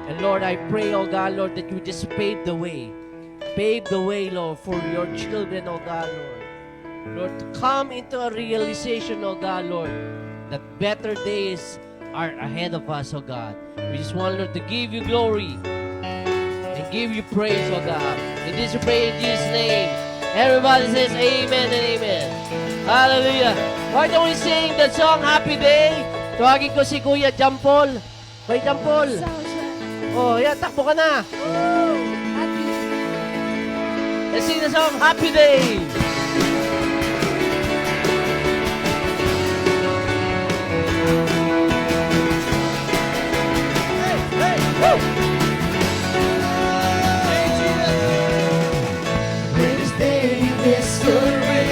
And Lord, I pray, oh God, Lord, that you just pave the way. Pave the way, Lord, for your children, oh God, Lord. Lord, to come into a realization, oh God, Lord, that better days are ahead of us, oh God. We just want, Lord, to give you glory and give you praise, oh God. And this we pray in Jesus' name. Everybody says amen and amen. Hallelujah. Why don't we sing the song Happy Day? Tawagin ko si Kuya Jampol. Kuya Jampol. Oh, yan, takbo ka na. Let's sing the song Happy Day. Greatest day in history.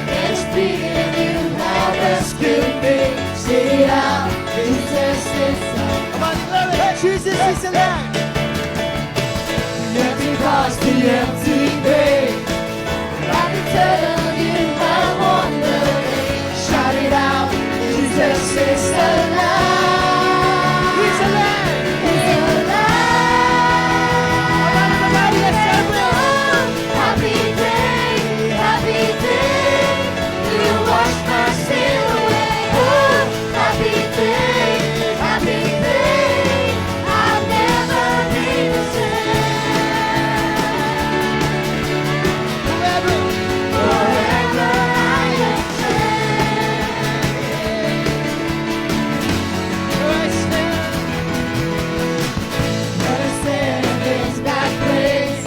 Best feeling you have as could be. Sing it out, Jesus is alive. Come on, glory. Jesus is alive. The empty cross, the empty grave. I can tell you my wonder. Shout it out, Jesus is alive. He's alive. He's alive. Happy day, happy day. You wash my sin away. Oh, happy day, happy day. I'll never be the same. Forever I am But I stand against that place.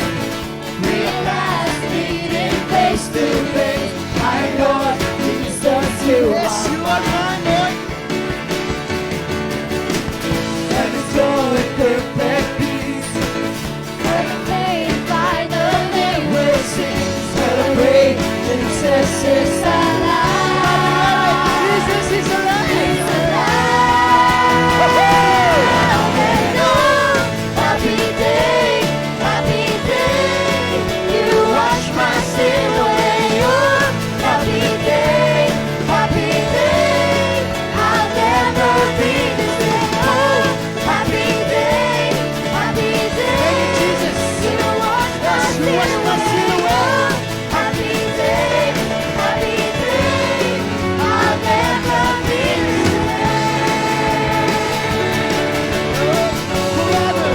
Realize meeting face to face. I know Jesus, you Yes, are. you are mine, Lord. And it's going perfect peace. And pain finally will cease. Celebrate, Jesus is alive. Jesus is alive. He's alive. Happy day, happy day. You wash my sin away. Oh, happy day, happy day. I'll never be the same. Oh, happy day, happy day. Jesus. You wash my sin away. Oh, happy day, happy day. I'll never be the same. Forever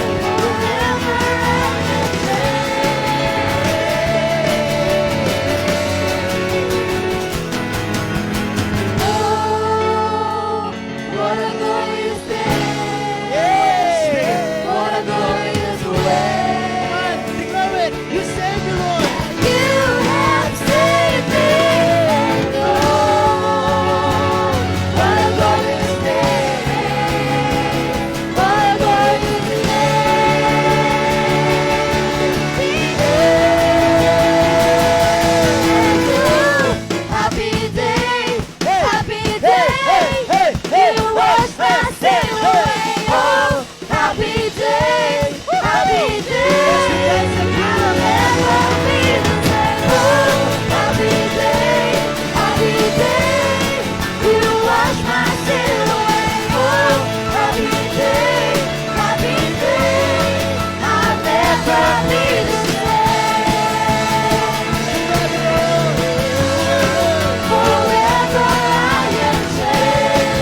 Oh, what a glorious day! What a glorious way! Declare it. You saved me, Lord. You have saved me! Oh, what a glorious day! What a glorious day! Happy day! Happy day! You wash my sin away! Oh, happy day! Happy day! I'll never be the same! Oh, happy day! Happy day! You wash my sin away! Oh, happy day! Happy day! I'll never be the same! Forever I am changed.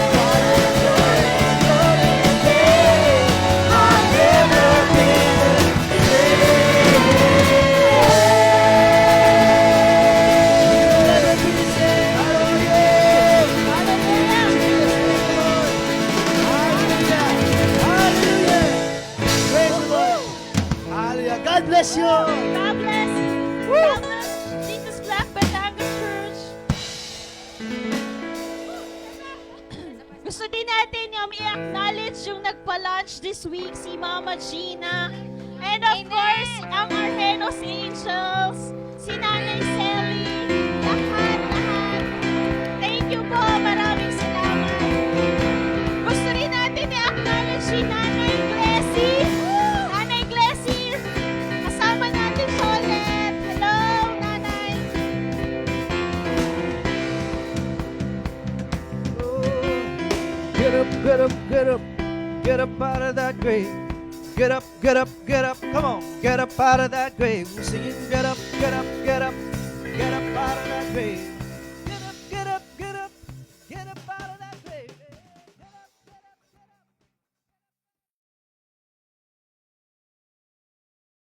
I'll never be the Hallelujah. God bless you. God bless. God bless Jesus Black Batangas Church. Gusto din natin yung i-acknowledge yung nagpa-lunch this week, si Mama Gina. And of course, ang Argenos Angels, si Nanay Selly, lahat. Thank you po, maraming salamat. Gusto rin natin i-acknowledge si Nanay Glessy. Nanay Glessy, kasama natin siya ulit. Hello, Nanay. get up, get up, get up out of that grave. Get up, get up, get up, come on, get up out of that grave. We're singing, get up, get up, get up, get up out of that grave.